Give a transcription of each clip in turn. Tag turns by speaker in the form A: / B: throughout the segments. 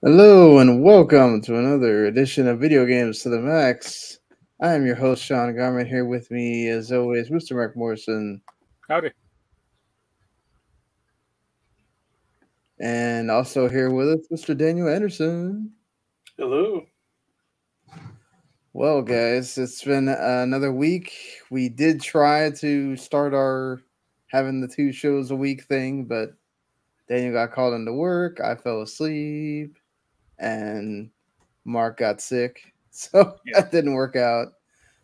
A: Hello and welcome to another edition of Video Games to the Max. I am your host, Sean Garment. Here with me, as always, Mr. Mark Morrison,
B: Howdy.
A: and also here with us, Mr. Daniel Anderson.
C: Hello.
A: Well, guys, it's been another week. We did try to start our having the 2 shows a week thing, but Daniel got called into work. I fell asleep, and Mark got sick, so that didn't work out.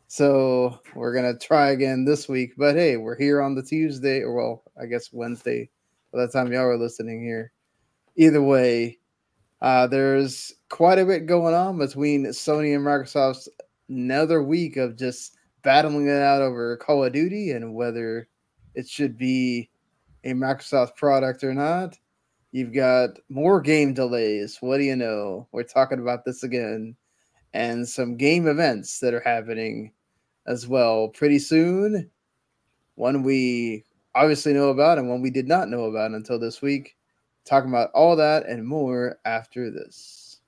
A: So we're gonna try again this week. But hey, we're here on the Tuesday, or well, I guess Wednesday. By the time y'all are listening here, either way, there's quite a bit going on between Sony and Microsoft's another week of just battling it out over Call of Duty and whether it should be a Microsoft product or not. You've got more game delays. What do you know? We're talking about this again, and some game events that are happening as well pretty soon. One we obviously know about and one we did not know about until this week. Talking about all that and more after this.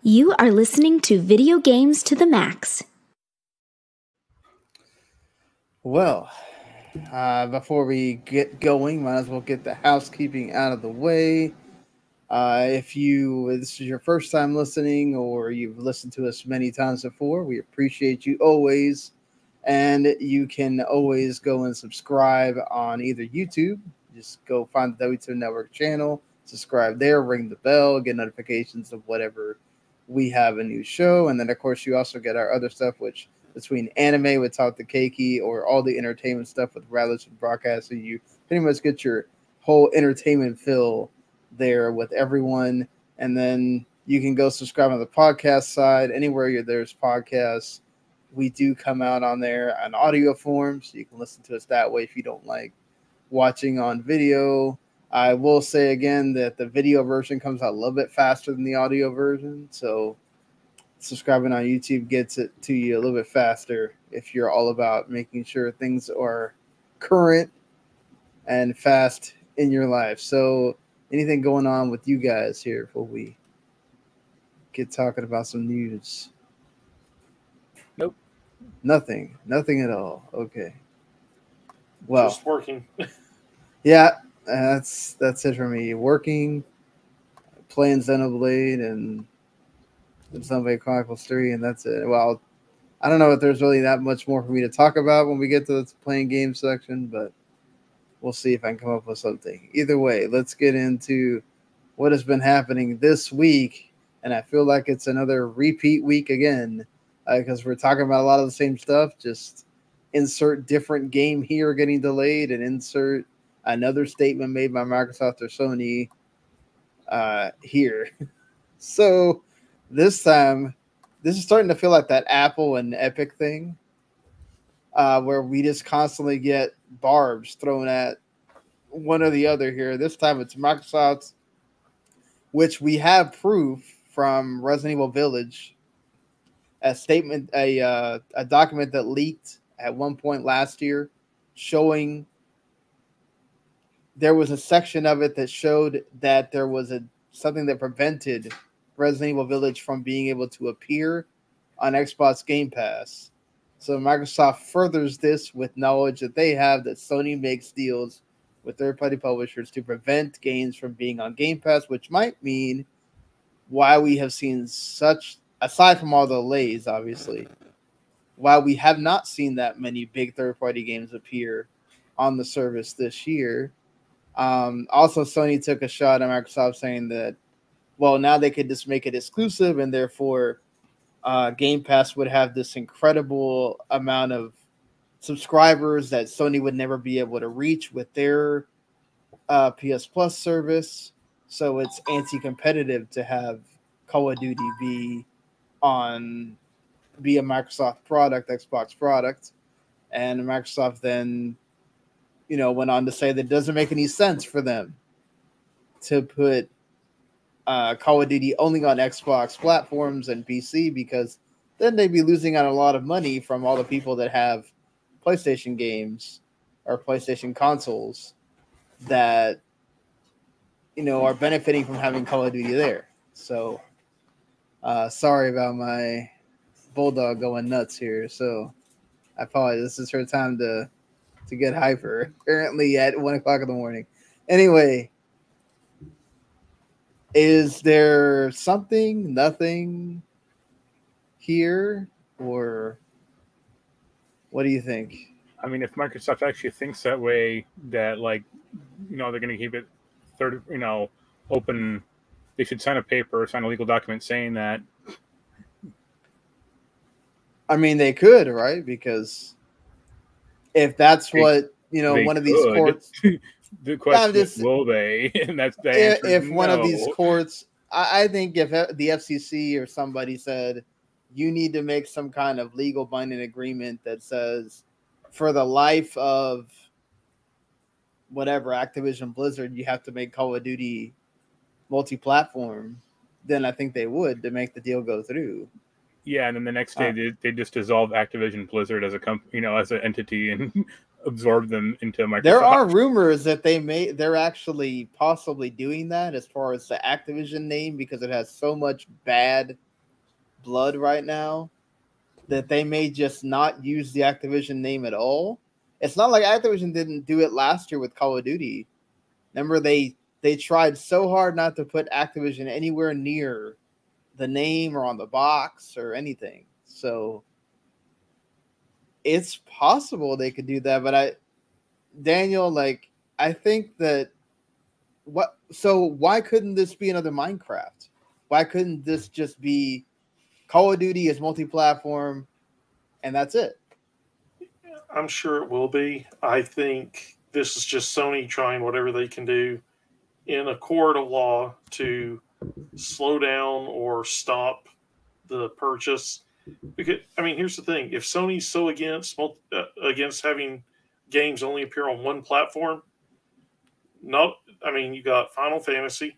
D: You are listening to Video Games to the Max.
A: Well, before we get going, might as well get the housekeeping out of the way. If this is your first time listening or you've listened to us many times before, we appreciate you always. And you can always go and subscribe on either YouTube. Just go find the W2 Network channel, subscribe there, ring the bell, get notifications of whatever we have a new show. And then, of course, you also get our other stuff, which between anime with Talk to Keiki or all the entertainment stuff with Rattlers and Broadcasting, you pretty much get your whole entertainment fill there with everyone. And then you can go subscribe on the podcast side. Anywhere there's podcasts, we do come out on there on audio form, so you can listen to us that way if you don't like watching on video. I will say again that the video version comes out a little bit faster than the audio version, so subscribing on YouTube gets it to you a little bit faster if you're all about making sure things are current and fast in your life. So anything going on with you guys here before we get talking about some news?
B: Nope.
A: Nothing at all. Okay. Well,
C: Just working.
A: Yeah, that's it for me. Working, playing Xenoblade, and Xenoblade Chronicles 3, and that's it. Well, I don't know if there's really that much more for me to talk about when we get to the playing game section, but we'll see if I can come up with something. Either way, let's get into what has been happening this week, and I feel like it's another repeat week again because we're talking about a lot of the same stuff, just insert different game here getting delayed and insert another statement made by Microsoft or Sony here. So this time, this is starting to feel like that Apple and Epic thing where we just constantly get barbs thrown at one or the other here. This time it's Microsoft, which we have proof from Resident Evil Village, a document that leaked at one point last year showing there was a section of it that showed that there was something that prevented Resident Evil Village from being able to appear on Xbox Game Pass. So Microsoft furthers this with knowledge that they have that Sony makes deals with third-party publishers to prevent games from being on Game Pass, which might mean why we have seen such, aside from all the delays, obviously, why we have not seen that many big third-party games appear on the service this year. Also, Sony took a shot at Microsoft saying that, well, now they could just make it exclusive, and therefore Game Pass would have this incredible amount of subscribers that Sony would never be able to reach with their PS Plus service. So it's anti-competitive to have Call of Duty be a Microsoft product, Xbox product. And Microsoft then, went on to say that it doesn't make any sense for them to put Call of Duty only on Xbox platforms and PC, because then they'd be losing out a lot of money from all the people that have PlayStation games or PlayStation consoles that are benefiting from having Call of Duty there. So sorry about my bulldog going nuts here. So I apologize. This is her time to get hyper, apparently at 1:00 in the morning. Anyway, is there nothing here, or what do you think?
B: I mean, if Microsoft actually thinks that way, that they're going to keep it open, they should sign a legal document saying that.
A: I mean, they could, right? Because if that's what one of these courts.
B: The question is, will they? And that's the answer.
A: If
B: no.
A: One of these courts, I think if the FCC or somebody said you need to make some kind of legal binding agreement that says for the life of whatever Activision Blizzard, you have to make Call of Duty multi-platform, then I think they would, to make the deal go through.
B: Yeah, and then the next day they just dissolve Activision Blizzard as a company, as an entity, and absorb them into Microsoft.
A: There are rumors that they're actually possibly doing that as far as the Activision name, because it has so much bad blood right now that they may just not use the Activision name at all. It's not like Activision didn't do it last year with Call of Duty. Remember, they tried so hard not to put Activision anywhere near the name or on the box or anything. So it's possible they could do that, but Daniel, I think that why couldn't this be another Minecraft? Why couldn't this just be Call of Duty is multi-platform and that's it?
C: I'm sure it will be. I think this is just Sony trying whatever they can do in a court of law to slow down or stop the purchase. Because here's the thing: if Sony's so against having games only appear on one platform, you got Final Fantasy,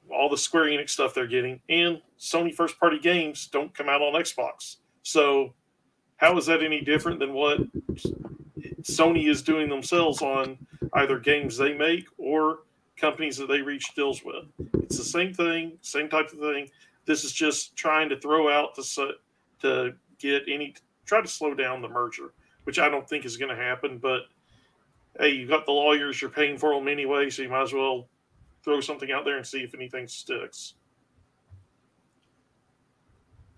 C: all the Square Enix stuff they're getting, and Sony first-party games don't come out on Xbox. So how is that any different than what Sony is doing themselves on either games they make or companies that they reach deals with? It's the same thing, same type of thing. This is just trying to throw out to try to slow down the merger, which I don't think is going to happen. But hey, you got the lawyers, you're paying for them anyway, so you might as well throw something out there and see if anything sticks.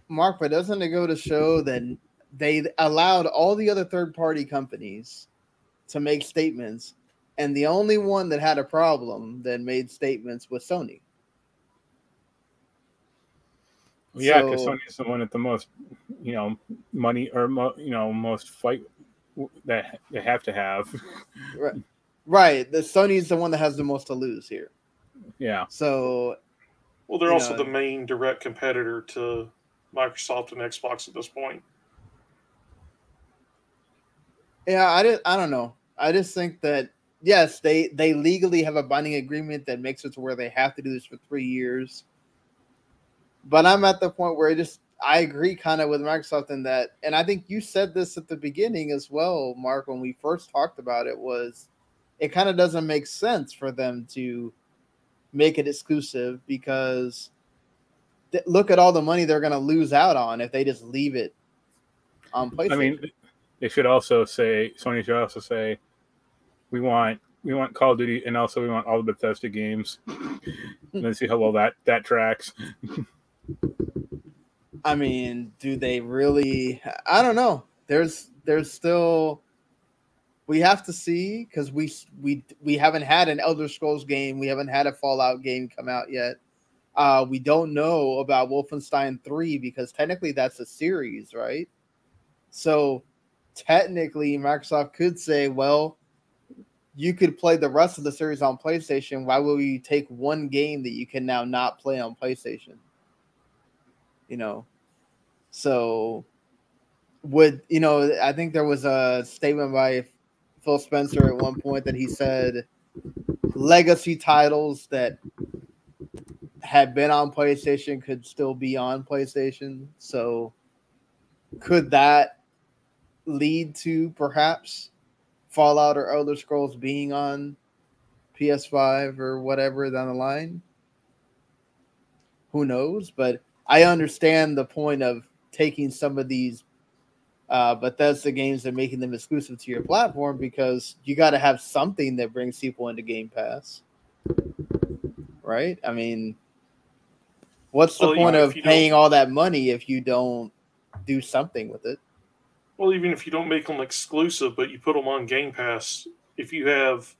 A: Mark, but doesn't it go to show that they allowed all the other third-party companies to make statements, and the only one that had a problem that made statements was Sony?
B: Yeah, because Sony is the one with the most, money or most fight that they have to have.
A: Right. The Sony is the one that has the most to lose here.
B: Yeah.
A: So,
C: well, they're also the main direct competitor to Microsoft and Xbox at this point.
A: Yeah, I don't know. I just think that yes, they legally have a binding agreement that makes it to where they have to do this for 3 years. But I'm at the point where I agree kind of with Microsoft in that, and I think you said this at the beginning as well, Mark, when we first talked about it, was it kind of doesn't make sense for them to make it exclusive, because look at all the money they're going to lose out on if they just leave it on PlayStation.
B: They should also say, Sony should also say, we want Call of Duty, and also we want all the Bethesda games. And then see how well that tracks.
A: Do they really? I don't know. There's still, we have to see, because we haven't had an Elder Scrolls game, we haven't had a Fallout game come out yet. We don't know about Wolfenstein 3 because technically that's a series, right? So technically Microsoft could say, well, you could play the rest of the series on PlayStation. Why will you take one game that you can now not play on PlayStation? So I think there was a statement by Phil Spencer at one point that he said legacy titles that had been on PlayStation could still be on PlayStation. So could that lead to perhaps Fallout or Elder Scrolls being on PS5 or whatever down the line? Who knows? But I understand the point of taking some of these Bethesda games and making them exclusive to your platform, because you got to have something that brings people into Game Pass, right? I mean, what's the point of paying all that money if you don't do something with it?
C: Well, even if you don't make them exclusive, but you put them on Game Pass, if you have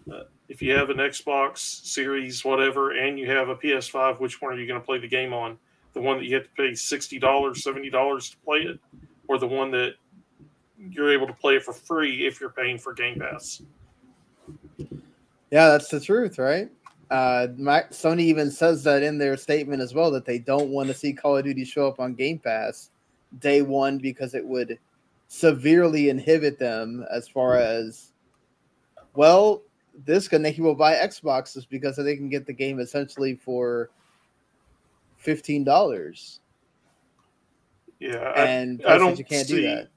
C: an Xbox Series, whatever, and you have a PS5, which one are you going to play the game on? The one that you have to pay $60, $70 to play it, or the one that you're able to play it for free if you're paying for Game Pass?
A: Yeah, that's the truth, right? Sony even says that in their statement as well, that they don't want to see Call of Duty show up on Game Pass day one because it would severely inhibit them as far as, well, this can make people buy Xboxes because they can get the game essentially for $15.
C: Yeah,
A: and
C: I don't
A: you can't
C: see,
A: do that.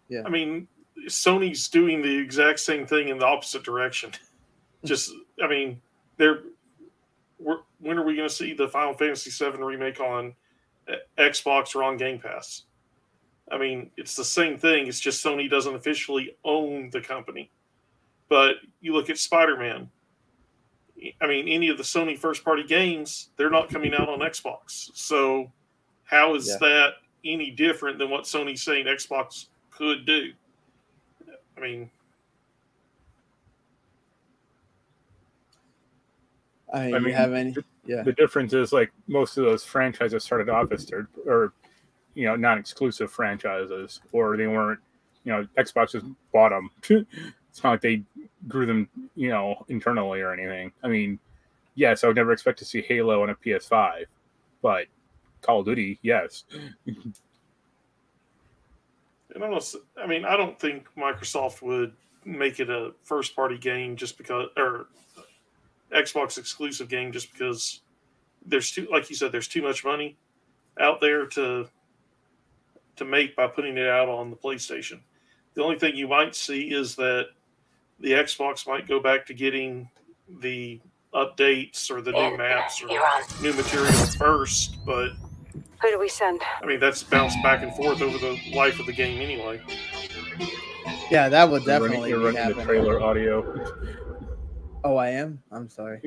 A: Yeah,
C: I mean, Sony's doing the exact same thing in the opposite direction. Just, I mean, when are we going to see the Final Fantasy VII remake on Xbox or on Game Pass? I mean, it's the same thing. It's just Sony doesn't officially own the company. But you look at Spider-Man. I mean, any of the Sony first-party games, they're not coming out on Xbox. So how is that any different than what Sony's saying Xbox could do? I mean,
A: you have any? Yeah.
B: The difference is, like, most of those franchises started off as non-exclusive franchises, or they weren't, Xbox just bought them. It's not like they grew them, internally or anything. I mean, yes, I would never expect to see Halo on a PS5, but Call of Duty, yes.
C: And I don't think Microsoft would make it a first-party game just because, or Xbox exclusive game just because there's like you said, there's too much money out there to make by putting it out on the PlayStation. The only thing you might see is that the Xbox might go back to getting the updates or the new maps or new material first, but
E: who do we send?
C: I mean, that's bounced back and forth over the life of the game anyway.
A: Yeah, that would definitely
B: You're running the trailer audio.
A: Oh, I am? I'm sorry.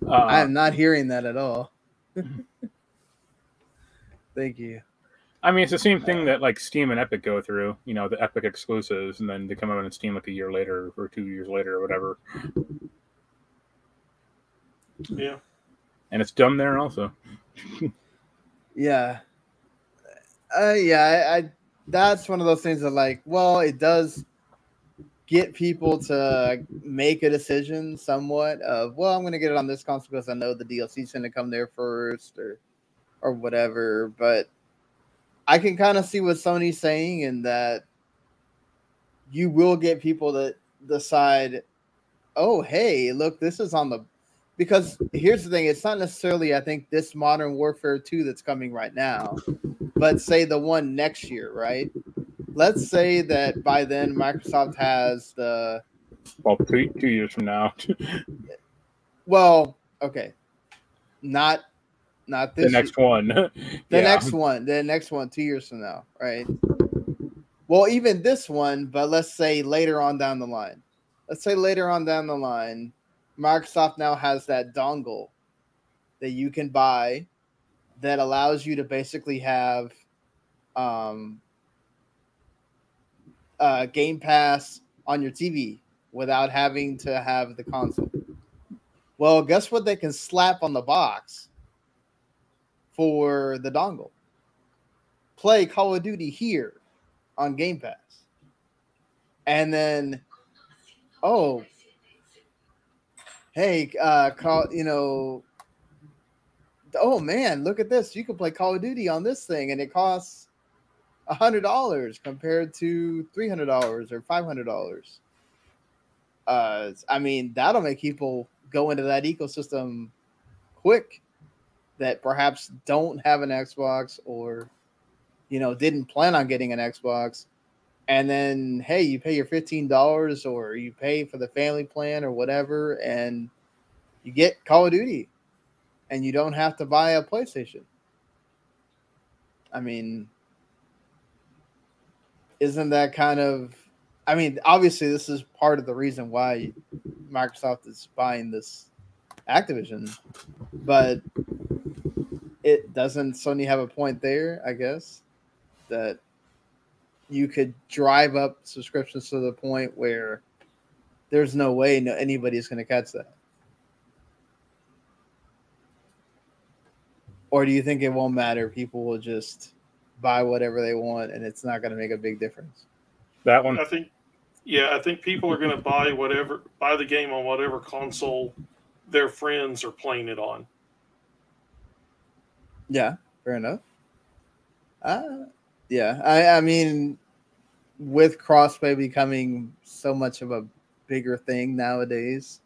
A: I am not hearing that at all. Thank you.
B: I mean, it's the same thing that, like, Steam and Epic go through, the Epic exclusives, and then they come out on Steam like a year later or 2 years later or whatever.
C: Yeah.
B: And it's done there also.
A: Yeah. That's one of those things that, like, well, it does get people to make a decision somewhat of, well, I'm going to get it on this console because I know the DLC is going to come there first or whatever. But I can kind of see what Sony's saying, in that you will get people that decide, oh, hey, look, this is on the... Because here's the thing, it's not necessarily, I think, this Modern Warfare 2 that's coming right now, but say the one next year, right? Let's say that by then Microsoft has the...
B: Well, 2 years from now.
A: Well, okay. Not this
B: the next
A: year.
B: one.
A: The next one 2 years from now, right? Well, even this one, but let's say later on down the line. Microsoft now has that dongle that you can buy that allows you to basically have Game Pass on your TV without having to have the console. Well, guess what they can slap on the box for the dongle? Play Call of Duty here on Game Pass. And then, oh, hey, oh man, look at this. You can play Call of Duty on this thing, and it costs $100 compared to $300 or $500. I mean, that'll make people go into that ecosystem quick. that perhaps don't have an Xbox or, didn't plan on getting an Xbox. And then, hey, you pay your $15 or you pay for the family plan or whatever, and you get Call of Duty and you don't have to buy a PlayStation. I mean, isn't that kind of, obviously this is part of the reason why Microsoft is buying this Activision, but it doesn't Sony have a point there, I guess, that you could drive up subscriptions to the point where there's no way anybody's going to catch that. Or do you think it won't matter? People will just buy whatever they want and it's not going to make a big difference?
B: That one?
C: I think people are going to buy the game on whatever console their friends are playing it on.
A: Yeah, fair enough. Yeah, I mean, with crossplay becoming so much of a bigger thing nowadays,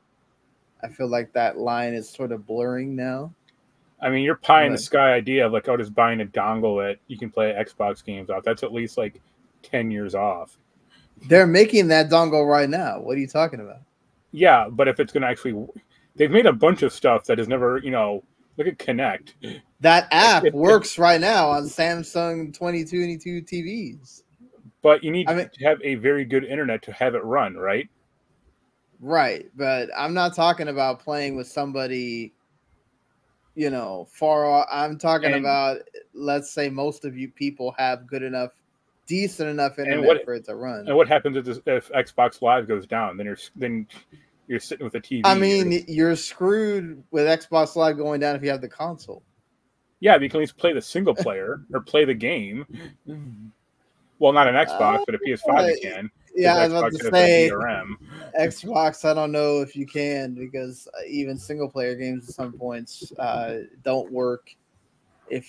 A: I feel like that line is sort of blurring now.
B: I mean, your pie in the sky idea of like, just buying a dongle that you can play Xbox games off, that's at least like 10 years off.
A: They're making that dongle right now. What are you talking about?
B: Yeah, but if it's going to actually... They've made a bunch of stuff that has never, look at Kinect.
A: That app works right now on Samsung 2022 TVs.
B: But you need to have a very good internet to have it run, right?
A: Right, but I'm not talking about playing with somebody, far off. I'm talking about, let's say most of you people have decent enough internet for it to run.
B: And what happens if Xbox Live goes down? Then you're sitting with a TV.
A: I mean, you're screwed with Xbox Live going down if you have the console.
B: Yeah, but you can at least play the single player or play the game. Well, not an Xbox, but a PS5 you can.
A: Yeah, I was about to say Xbox. I don't know if you can, because even single player games at some points don't work. I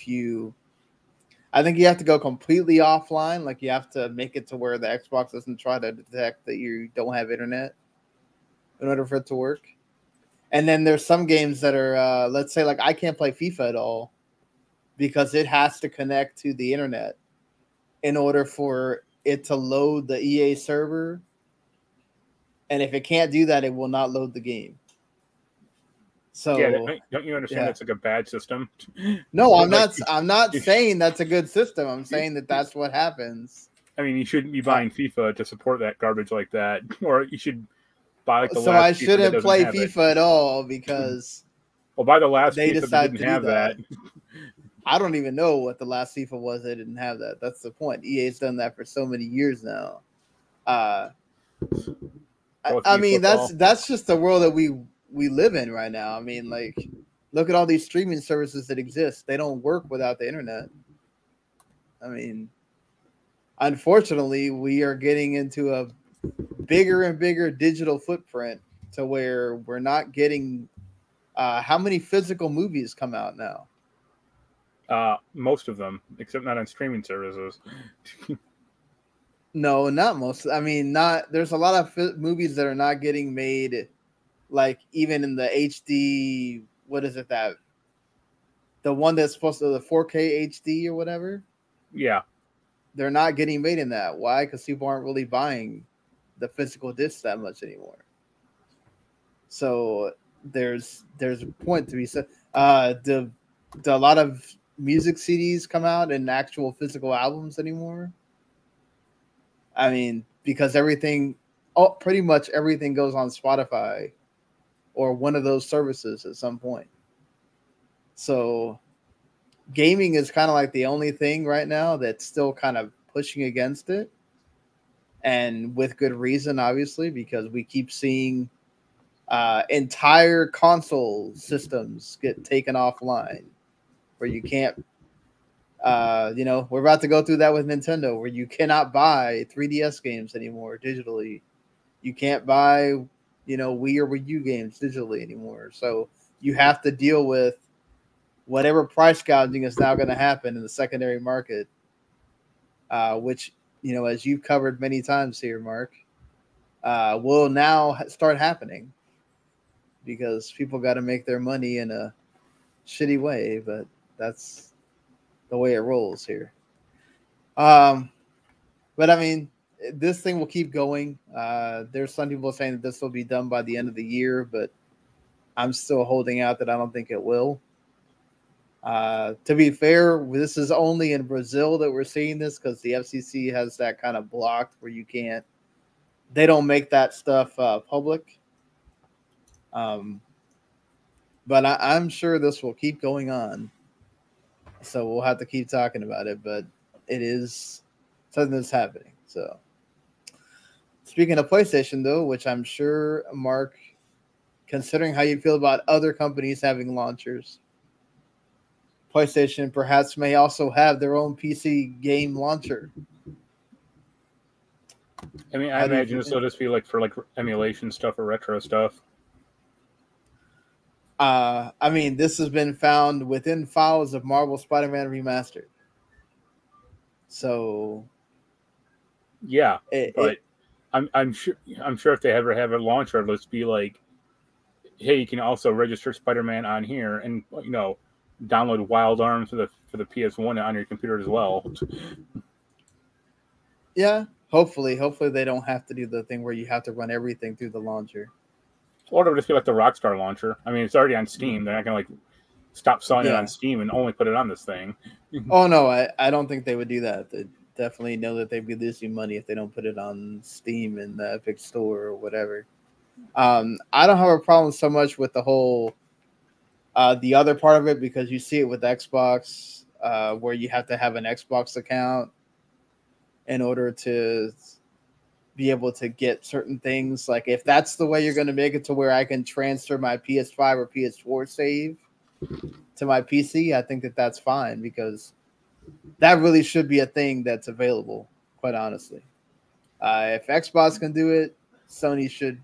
A: think you have to go completely offline. Like, you have to make it to where the Xbox doesn't try to detect that you don't have internet in order for it to work. And then there's some games that are, let's say, like, I can't play FIFA at all because it has to connect to the internet in order for it to load the EA server. And if it can't do that, it will not load the game. So
B: don't you understand that's like a bad system?
A: No, I'm not saying that's a good system. I'm saying that's what happens.
B: I mean, you shouldn't be buying FIFA to support that garbage like that, or you should buy like the
A: so
B: last.
A: I shouldn't play FIFA at all because
B: buy the last
A: they
B: FIFA
A: decided
B: that
A: to
B: didn't have that.
A: I don't even know what the last FIFA was. They didn't have that. That's the point. EA's done that for so many years now. I mean, that's just the world that we live in right now. I mean, like, look at all these streaming services that exist. They don't work without the internet. I mean, unfortunately, we are getting into a bigger and bigger digital footprint to where we're not getting how many physical movies come out now?
B: Most of them, except not on streaming services.
A: No, not most. I mean, there's a lot of movies that are not getting made, like, even in the HD, what is it, that the one that's supposed to the 4K HD or whatever?
B: Yeah.
A: They're not getting made in that. Why? Because people aren't really buying the physical discs that much anymore. So there's a point to be said. Do a lot of music CDs come out in actual physical albums anymore? I mean, because pretty much everything goes on Spotify or one of those services at some point. So gaming is kind of like the only thing right now that's still kind of pushing against it. And with good reason, obviously, because we keep seeing entire console systems get taken offline where you can't, we're about to go through that with Nintendo, where you cannot buy 3DS games anymore digitally. You can't buy, Wii or Wii U games digitally anymore. So you have to deal with whatever price gouging is now going to happen in the secondary market, which, as you've covered many times here, Mark, will now start happening because people got to make their money in shitty way, but that's the way it rolls here. But I mean, this thing will keep going. There's some people saying that this will be done by the end of the year, but I'm still holding out that I don't think it will. To be fair, this is only in Brazil that we're seeing this because the FCC has that kind of blocked where you can't. They don't make that stuff public. But I'm sure this will keep going on. So we'll have to keep talking about it, but it is something that's happening. So speaking of PlayStation, though, which I'm sure, Mark, considering how you feel about other companies having launchers, PlayStation perhaps may also have their own PC game launcher.
B: I mean, I imagine this will just be like for like emulation stuff or retro stuff.
A: I mean, this has been found within files of Marvel Spider-Man Remastered. So,
B: yeah, I'm sure if they ever have a launcher, it'll just be like, hey, you can also register Spider-Man on here, and download Wild Arms for the PS1 on your computer as well.
A: Yeah, hopefully they don't have to do the thing where you have to run everything through the launcher.
B: Or it'll just be like the Rockstar launcher. I mean, it's already on Steam. They're not gonna like stop selling it on Steam and only put it on this thing.
A: Oh no, I don't think they would do that. They definitely know that they'd be losing money if they don't put it on Steam and the Epic Store or whatever. I don't have a problem so much with the whole the other part of it, because you see it with Xbox, where you have to have an Xbox account in order to be able to get certain things. Like if that's the way you're going to make it to where I can transfer my PS5 or PS4 save to my PC, I think that that's fine, because that really should be a thing that's available, quite honestly. If Xbox can do it, Sony should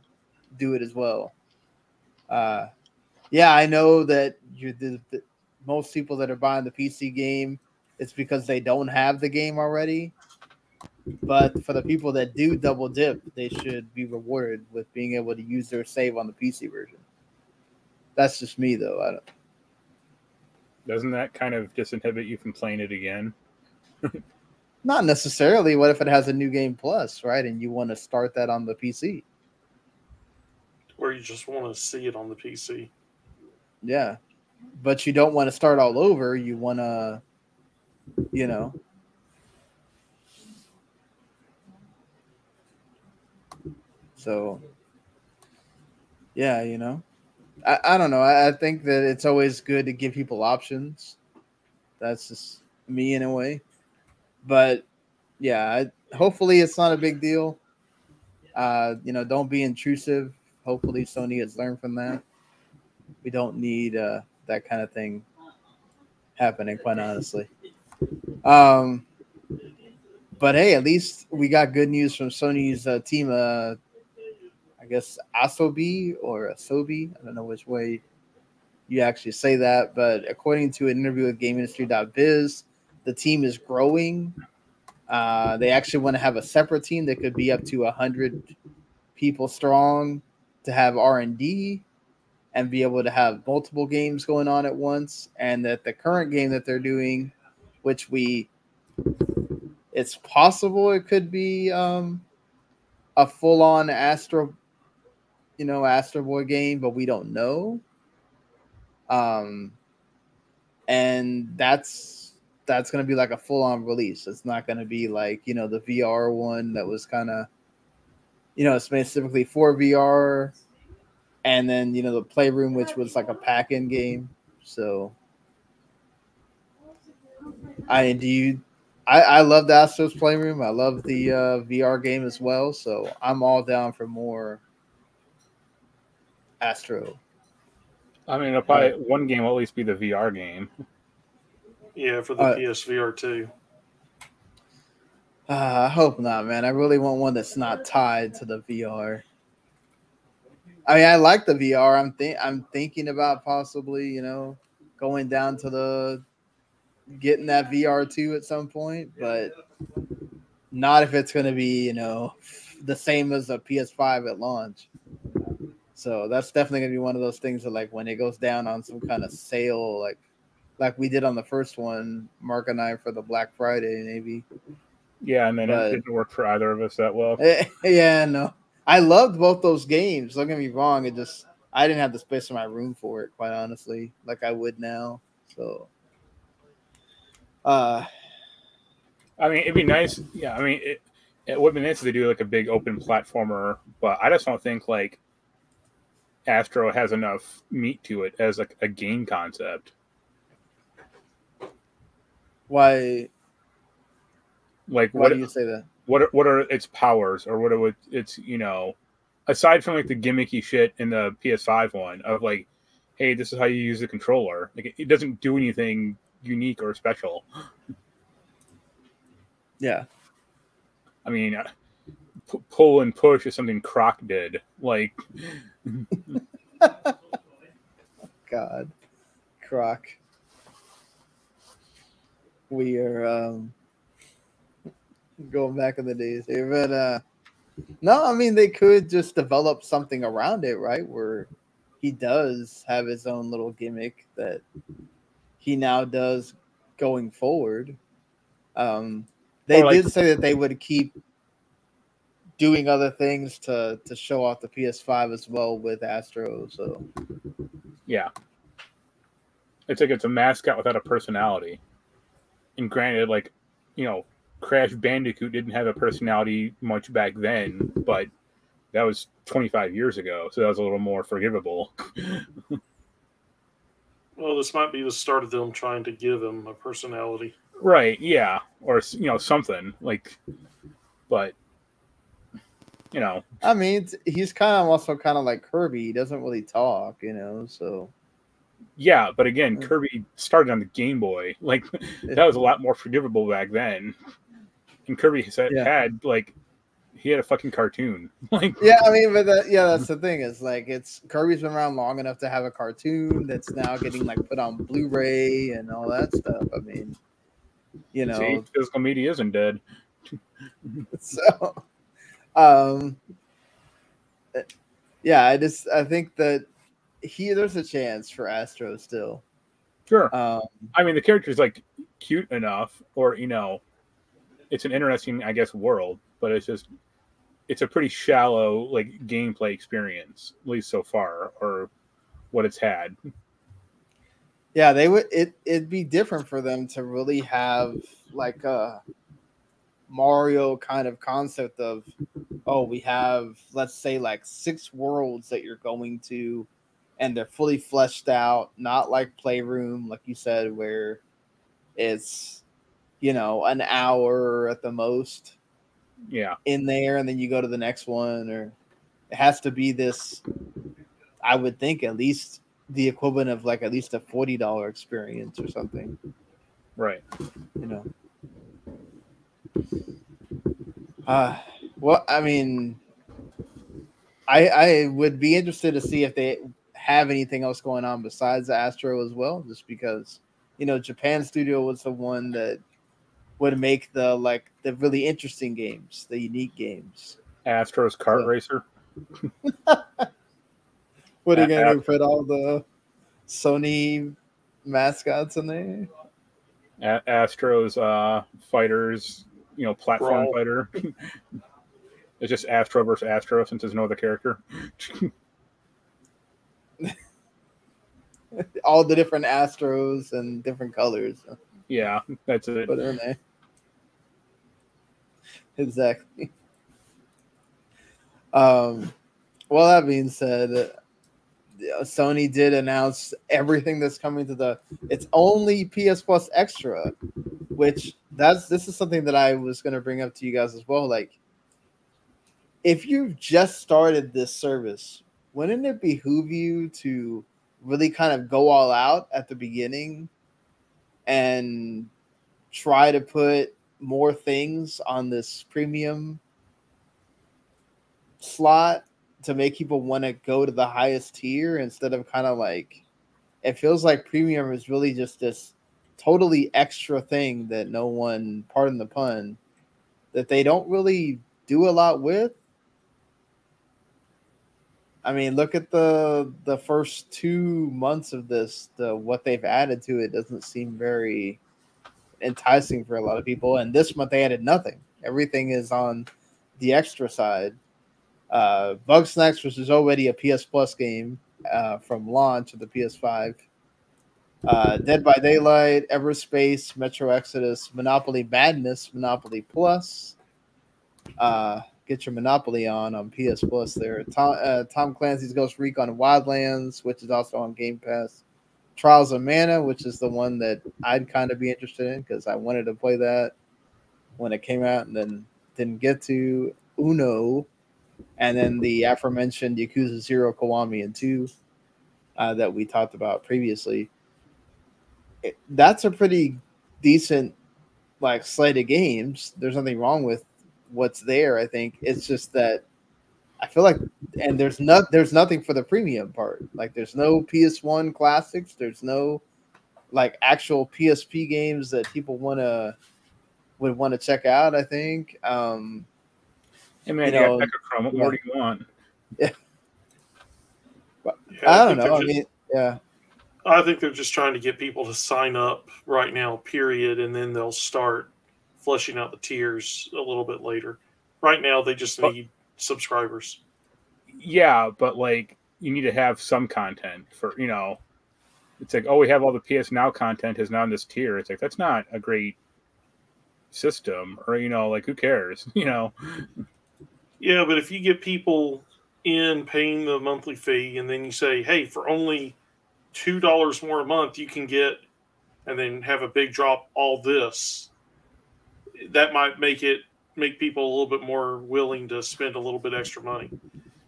A: do it as well. Yeah, I know that most people that are buying the PC game, it's because they don't have the game already. But for the people that do double dip, they should be rewarded with being able to use their save on the PC version. That's just me, though.
B: Doesn't that kind of disinhibit you from playing it again?
A: Not necessarily. What if it has a new game plus, right? And you want to start that on the PC?
C: Or you just want to see it on the PC.
A: Yeah. But you don't want to start all over. You want to, So, yeah, I don't know. I think that it's always good to give people options. That's just me in a way. But, yeah, hopefully it's not a big deal. Don't be intrusive. Hopefully Sony has learned from that. We don't need that kind of thing happening, quite honestly. But, hey, at least we got good news from Sony's team. I guess Asobi or Asobi. I don't know which way you actually say that, but according to an interview with GameIndustry.biz, the team is growing. They actually want to have a separate team that could be up to 100 people strong to have R&D and be able to have multiple games going on at once. And that the current game that they're doing, which it's possible it could be a full-on Astro Boy game, but we don't know. And that's going to be like a full-on release. It's not going to be like, the VR one that was kind of, it's made specifically for VR. And then, the Playroom, which was like a pack-in game. So I love the Astro's Playroom. I love the VR game as well. So I'm all down for more Astro.
B: I mean, one game will at least be the VR game.
C: Yeah, for the PSVR 2.
A: I hope not, man. I really want one that's not tied to the VR. I mean, I like the VR. I'm thinking about possibly, going down to getting that VR 2 at some point, but not if it's going to be, the same as a PS5 at launch. So that's definitely gonna be one of those things that, like, when it goes down on some kind of sale, like we did on the first one, Mark and I, for the Black Friday, maybe.
B: Yeah, and then it didn't work for either of us that well.
A: Yeah, no. I loved both those games. Don't get me wrong. I didn't have the space in my room for it, quite honestly, like I would now. So,
B: I mean, it'd be nice. Yeah, I mean, it would be nice if they do like a big open platformer, but I just don't think like Astro has enough meat to it as like a game concept.
A: why?
B: Like,
A: Why do you say that?
B: What are its powers, or what are its aside from like the gimmicky shit in the PS5 one of like, hey, this is how you use the controller. Like, it doesn't do anything unique or special.
A: Yeah.
B: I mean, pull and push is something Croc did. Like,
A: God, Croc. We are going back in the days here, but no, I mean, they could just develop something around it, right? Where he does have his own little gimmick that he now does going forward. They did say that they would keep doing other things to show off the PS5 as well with Astro. So
B: yeah, it's like it's a mascot without a personality. And granted, like, Crash Bandicoot didn't have a personality much back then, but that was 25 years ago, so that was a little more forgivable.
C: Well, this might be the start of them trying to give him a personality.
B: Right, yeah. Or, something. Like, but,
A: I mean, he's also kind of like Kirby. He doesn't really talk, so.
B: Yeah, but again, Kirby started on the Game Boy. Like, that was a lot more forgivable back then. And Kirby had, like, he had a fucking cartoon. Like,
A: yeah, I mean, but that's the thing. Is like Kirby's been around long enough to have a cartoon that's now getting like put on Blu-ray and all that stuff. I mean,
B: see, physical media isn't dead.
A: So, yeah, I think that there's a chance for Astro still.
B: Sure. I mean, the character's like cute enough, or it's an interesting, I guess, world, but it's a pretty shallow like gameplay experience, at least so far, or what it's had.
A: Yeah, it'd be different for them to really have like a Mario kind of concept of, we have, let's say, like 6 worlds that you're going to, and they're fully fleshed out, not like Playroom, like you said, where it's an hour at the most in there, and then you go to the next one. Or it has to be this, I would think, at least the equivalent of like at least a $40 experience or something,
B: right?
A: Well, I mean, I would be interested to see if they have anything else going on besides Astro as well, just because Japan Studio was the one that would make the really interesting games, the unique games.
B: Astro's Kart Racer.
A: What are you gonna do? Put all the Sony mascots in there?
B: Astro's fighters, platform fighter. It's just Astro versus Astro since there's no other character.
A: All the different Astros and different colors.
B: Yeah, that's it.
A: Put in there. Exactly. Well, that being said, Sony did announce everything that's coming to it's only PS Plus Extra, which this is something that I was going to bring up to you guys as well. Like, if you've just started this service, wouldn't it behoove you to really kind of go all out at the beginning and try to put more things on this premium slot to make people want to go to the highest tier, instead of kind of like, it feels like premium is really just this totally extra thing that no one, pardon the pun, that they don't really do a lot with. I mean, look at the first 2 months of this. What they've added to it doesn't seem very enticing for a lot of people. And this month they added nothing. Everything is on the extra side. Bugsnax, which is already a PS Plus game from launch of the PS5. Dead by Daylight, Everspace, Metro Exodus, Monopoly Madness, Monopoly Plus. Get your Monopoly on PS Plus there. Tom Clancy's Ghost Recon Wildlands, which is also on Game Pass. Trials of Mana, which is the one that I'd kind of be interested in because I wanted to play that when it came out and then didn't get to. Uno, and then the aforementioned Yakuza 0, Kiwami, and 2 that we talked about previously. That's a pretty decent slate of games. There's nothing wrong with what's there. I think it's just that I feel like, and there's nothing for the premium part. Like there's no PS1 classics. There's no actual PSP games that people would want to check out. I think.
B: Hey man, you got Chrome. What more do you want?
A: Yeah. I don't know. I mean, yeah.
C: I think they're just trying to get people to sign up right now, period, and then they'll start fleshing out the tiers a little bit later. Right now, they just need subscribers.
B: Yeah, but you need to have some content for, it's like, oh, we have all the PS Now content is now in this tier. It's like, that's not a great system, or, who cares,
C: Yeah, but if you get people in paying the monthly fee and then you say, hey, for only $2 more a month, you can get, and then have a big drop, all this, that might make people a little bit more willing to spend a little bit extra money,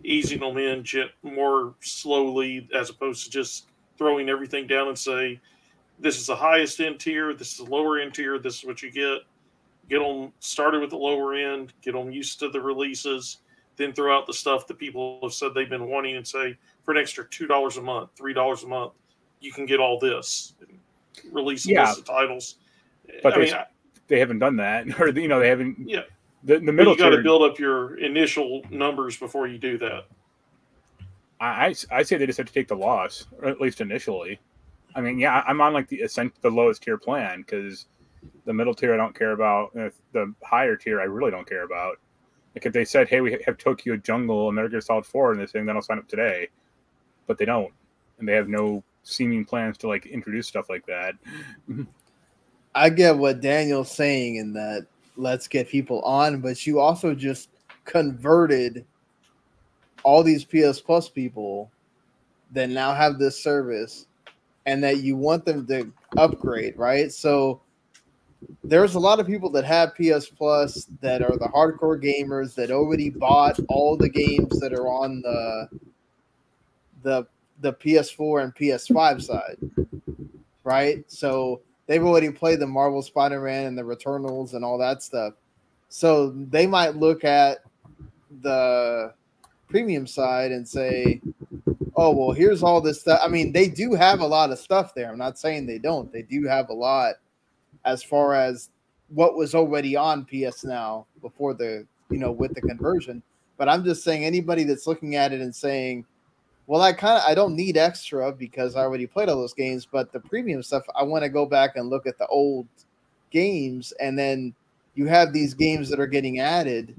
C: easing them in more slowly, as opposed to just throwing everything down and say, this is the highest end tier, this is the lower end tier, this is what you get. Get them started with the lower end, get them used to the releases, then throw out the stuff that people have said they've been wanting and say, for an extra $2 a month, $3 a month, you can get all this. Release a list of titles.
B: But they haven't done that. Or, they haven't.
C: Yeah.
B: The middle
C: tier. You got to build up your initial numbers before you do that.
B: I say they just have to take the loss, or at least initially. I mean, yeah, I'm on the lowest tier plan because the middle tier I don't care about. The higher tier I really don't care about. If they said, hey, we have Tokyo Jungle and Metal Gear Solid 4 in this thing, then I'll sign up today. But they don't. And they have no seeming plans to introduce stuff like that.
A: I get what Daniel's saying in that let's get people on, but you also just converted all these PS Plus people that now have this service and that you want them to upgrade, right? So there's a lot of people that have PS Plus that are the hardcore gamers that already bought all the games that are on the PS4 and PS5 side, right? So they've already played the Marvel Spider-Man and the Returnals and all that stuff. So they might look at the premium side and say, oh, well, here's all this stuff. I mean, they do have a lot of stuff there. I'm not saying they don't. They do have a lot as far as what was already on PS Now before with the conversion. But I'm just saying anybody that's looking at it and saying, well, I don't need extra because I already played all those games, but the premium stuff, I want to go back and look at the old games. And then you have these games that are getting added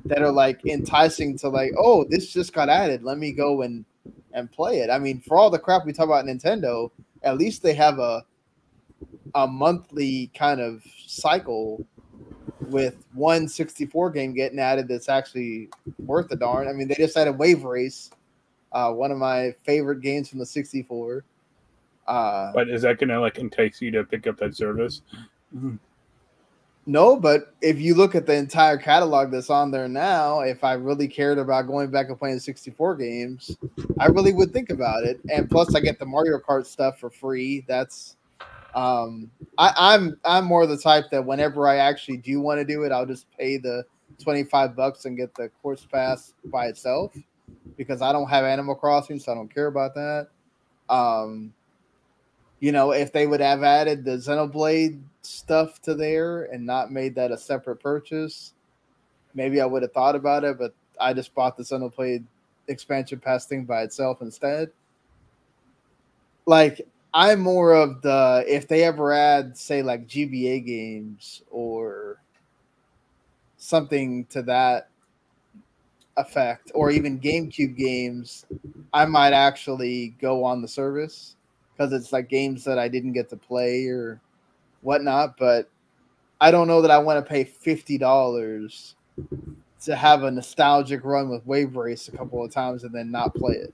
A: that are enticing to oh, this just got added. Let me go and play it. I mean, for all the crap we talk about Nintendo, at least they have a monthly kind of cycle with one 64 game getting added that's actually worth a darn. I mean, they just added Wave Race, one of my favorite games from the 64.
B: But is that going to entice you to pick up that service?
A: No, but if you look at the entire catalog that's on there now, if I really cared about going back and playing 64 games, I really would think about it. And plus, I get the Mario Kart stuff for free. That's I'm more the type that whenever I actually do want to do it, I'll just pay the $25 and get the course pass by itself because I don't have Animal Crossing, so I don't care about that. If they would have added the Xenoblade stuff to there and not made that a separate purchase, maybe I would have thought about it, but I just bought the Xenoblade expansion pass thing by itself instead. Like, I'm more of the, if they ever add, say, like GBA games or something to that effect, or even GameCube games, I might actually go on the service because it's like games that I didn't get to play or whatnot. But I don't know that I want to pay $50 to have a nostalgic run with Wave Race a couple of times and then not play it.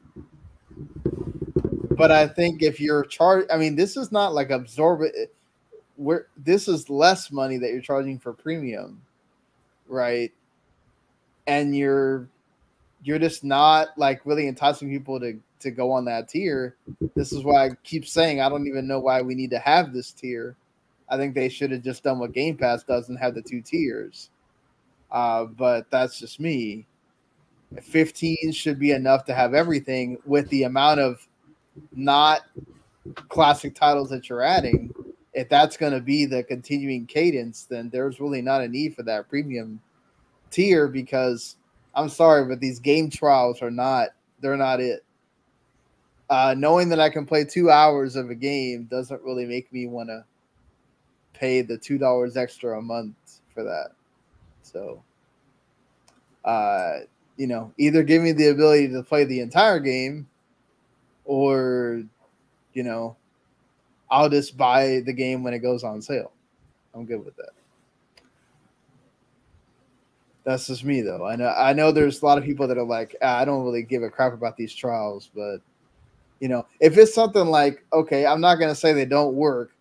A: But I think if you're I mean, this is not like this is less money that you're charging for premium, right? And you're just not like really enticing people to go on that tier. This is why I keep saying I don't even know why we need to have this tier. I think they should have just done what Game Pass does and have the 2 tiers. But that's just me. 15 should be enough to have everything with the amount of not classic titles that you're adding. If that's going to be the continuing cadence, then there's really not a need for that premium tier, because I'm sorry, but these game trials they're not it. Knowing that I can play 2 hours of a game doesn't really make me want to pay the $2 extra a month for that. So, either give me the ability to play the entire game, or, I'll just buy the game when it goes on sale. I'm good with that. That's just me, though. I know there's a lot of people that are like, I don't really give a crap about these trials, but if it's something like, okay, I'm not gonna say they don't work,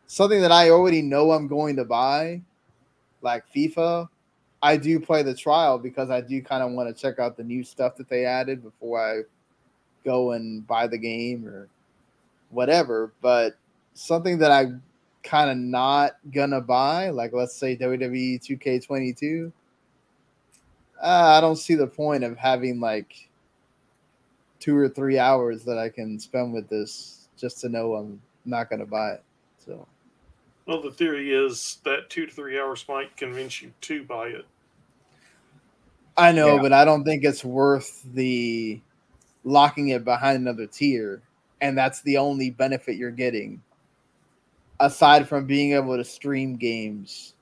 A: something that I already know I'm going to buy, like FIFA, I do play the trial because I do kind of want to check out the new stuff that they added before I go and buy the game or whatever. But something that I kind of not gonna buy, like let's say WWE 2K22, I don't see the point of having like 2 or 3 hours that I can spend with this just to know I'm not gonna buy it. So,
C: well, the theory is that 2 to 3 hours might convince you to buy it.
A: I know, but I don't think it's worth the locking it behind another tier, and that's the only benefit you're getting, aside from being able to stream games.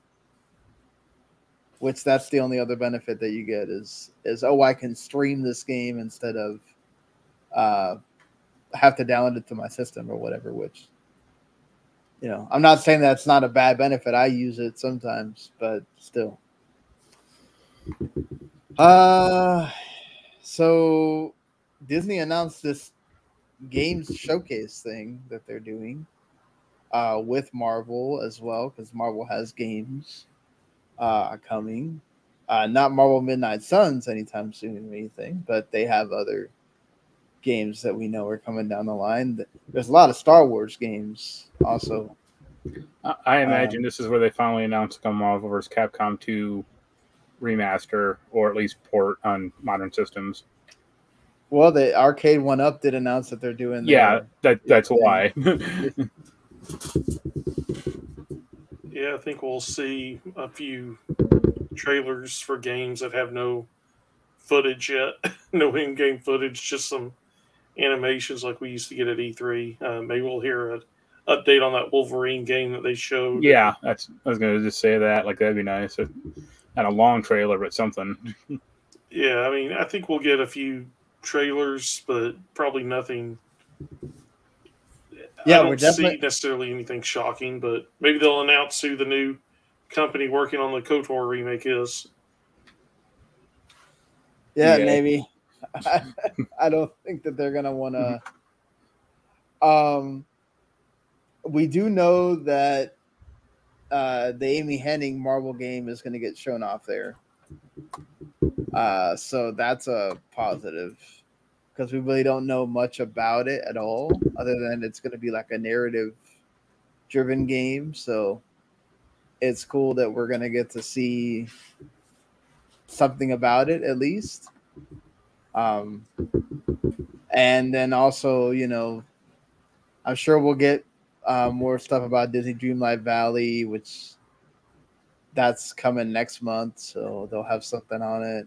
A: Which that's the only other benefit that you get is I can stream this game instead of have to download it to my system or whatever. Which, I'm not saying that's not a bad benefit. I use it sometimes, but still. So Disney announced this games showcase thing that they're doing with Marvel as well, because Marvel has games coming. Not Marvel Midnight Suns anytime soon or anything, but they have other games that we know are coming down the line. There's a lot of Star Wars games also.
B: I imagine this is where they finally announced a Marvel vs. Capcom 2 remaster, or at least port on modern systems.
A: Well, the Arcade 1-Up did announce that they're doing
B: that's why.
C: Yeah, I think we'll see a few trailers for games that have no footage yet. No in-game footage, just some animations like we used to get at E3. Maybe we'll hear an update on that Wolverine game that they showed.
B: Yeah, I was going to just say that. Like, that'd be nice. Not a long trailer, but something.
C: Yeah, I mean, I think we'll get a few trailers, but probably nothing.
A: Yeah,
C: I don't see necessarily anything shocking, but maybe they'll announce who the new company working on the KOTOR remake is.
A: Yeah, maybe. I don't think that they're going to want to. We do know that the Amy Hennig Marvel game is going to get shown off there. So that's a positive, because we really don't know much about it at all, other than it's going to be like a narrative-driven game. So it's cool that we're going to get to see something about it at least. And then also, I'm sure we'll get more stuff about Disney Dreamlight Valley, which that's coming next month. So they'll have something on it.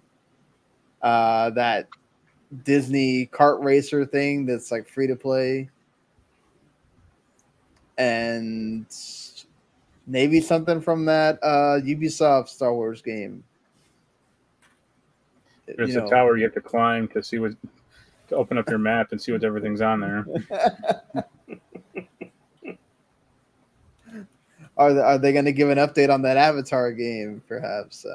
A: That Disney kart racer thing that's like free to play, and maybe something from that Ubisoft Star Wars game.
B: There's a tower you have to climb to see to open up your map and see what everything's on there.
A: Are they going to give an update on that Avatar game? Perhaps.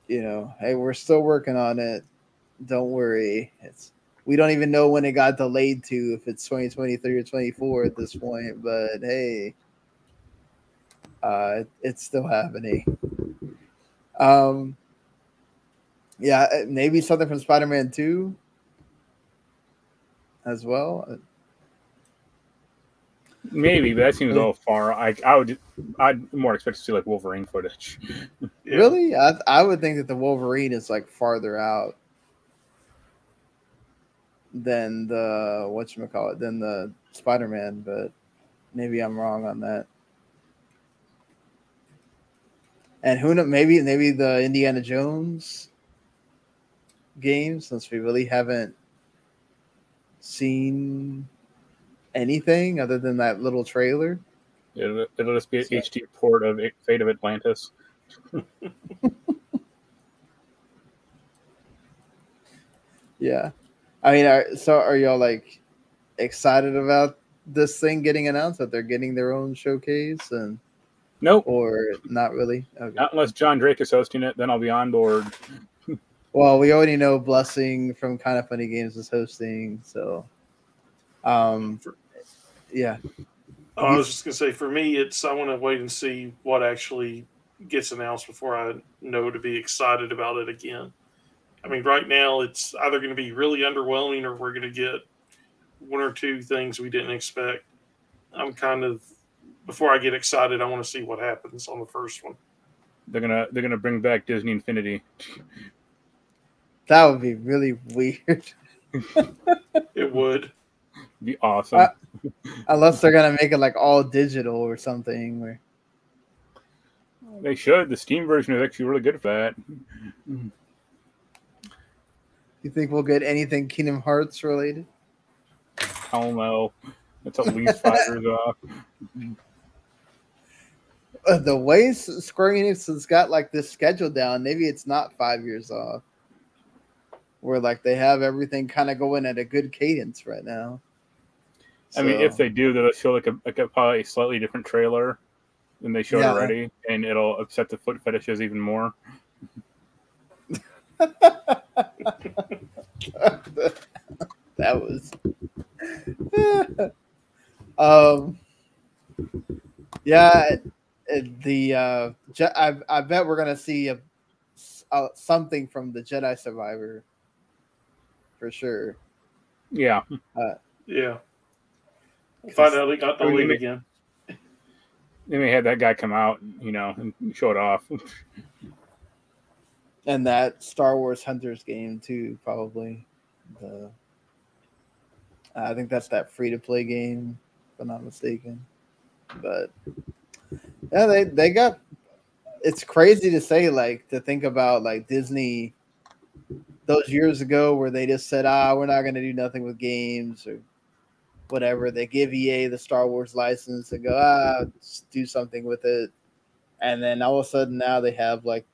A: Hey, we're still working on it. Don't worry. We don't even know when it got delayed to, if it's 2023 or 24 at this point. But hey, it's still happening. Yeah, maybe something from Spider-Man 2 as well.
B: Maybe, but that seems all far. I'd more expect to see like Wolverine footage.
C: Yeah.
A: Really? I would think that the Wolverine is like farther out than the than the Spider-Man, but maybe I'm wrong on that. And who knows? Maybe the Indiana Jones game, since we really haven't seen anything other than that little trailer.
B: It'll just be an HD port of Fate of Atlantis.
A: Yeah. I mean, are y'all like excited about this thing getting announced, that they're getting their own showcase? And
B: nope.
A: Or not really? Okay.
B: Not unless John Drake is hosting it, then I'll be on board.
A: Well, we already know Blessing from Kind of Funny Games is hosting, so yeah.
C: I was just gonna say, for me, I want to wait and see what actually gets announced before I know to be excited about it again. I mean, right now it's either going to be really underwhelming, or we're going to get one or two things we didn't expect. I'm kind of, before I get excited, I want to see what happens on the first one.
B: They're gonna bring back Disney Infinity.
A: That would be really weird.
C: It would
B: be awesome.
A: Unless they're gonna make it like all digital or something.
B: They should. The Steam version is actually really good for that.
A: You think we'll get anything Kingdom Hearts related?
B: Hell no. It's at least 5 years off.
A: The way Square Enix has got like this schedule down, maybe it's not 5 years off. Where like they have everything kind of going at a good cadence right now.
B: I mean, if they do, they'll show like a probably slightly different trailer than they showed already, and it'll upset the foot fetishes even more.
A: That was yeah, I bet we're gonna see something from the Jedi Survivor for sure.
B: Yeah.
C: Yeah. Find out they got the lead again.
B: They may have that guy come out, and show it off.
A: And that Star Wars Hunters game too, probably. I think that's that free-to-play game, if I'm not mistaken. But yeah, they got. It's crazy to say, like, to think about like Disney those years ago where they just said, we're not going to do nothing with games or whatever. They give EA the Star Wars license and go, just do something with it. And then all of a sudden now they have like,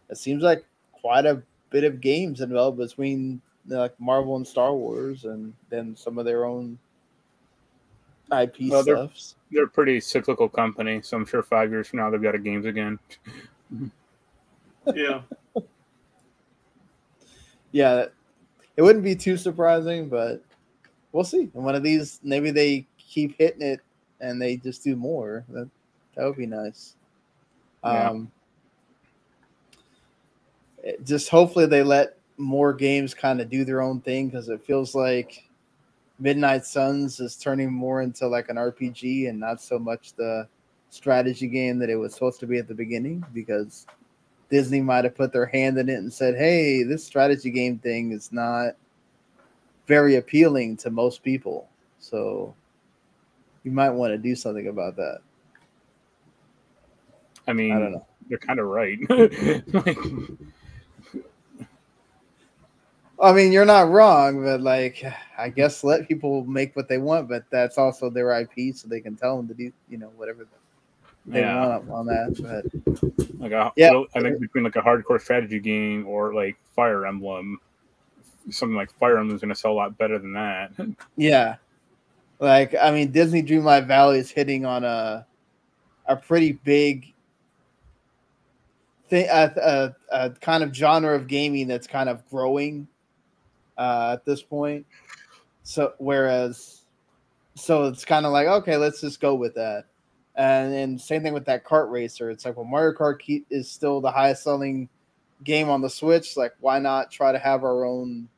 A: it seems like quite a bit of games involved between like Marvel and Star Wars, and then some of their own IP stuff.
B: They're a pretty cyclical company, so I'm sure 5 years from now they've got a games again.
C: Yeah.
A: Yeah, it wouldn't be too surprising, but we'll see. And one of these, maybe they keep hitting it and they just do more. That would be nice.
B: Yeah.
A: Just hopefully they let more games kind of do their own thing, because it feels like Midnight Suns is turning more into like an RPG and not so much the strategy game that it was supposed to be at the beginning, because Disney might have put their hand in it and said, hey, this strategy game thing is not very appealing to most people. So you might want to do something about that.
B: I mean,
A: I don't know.
B: They're kind of right.
A: I mean, you're not wrong, but like, I guess let people make what they want, but that's also their IP, so they can tell them to do, whatever they want on that. But
B: Like I think between like a hardcore strategy game or like Fire Emblem, something like Fire Emblem is going to sell a lot better than that.
A: Yeah, like I mean, Disney Dreamlight Valley is hitting on a pretty big thing, a kind of genre of gaming that's kind of growing at this point. So it's kind of like, okay, let's just go with that. And same thing with that kart racer. It's like, well, Mario Kart is still the highest selling game on the Switch. Like, why not try to have our own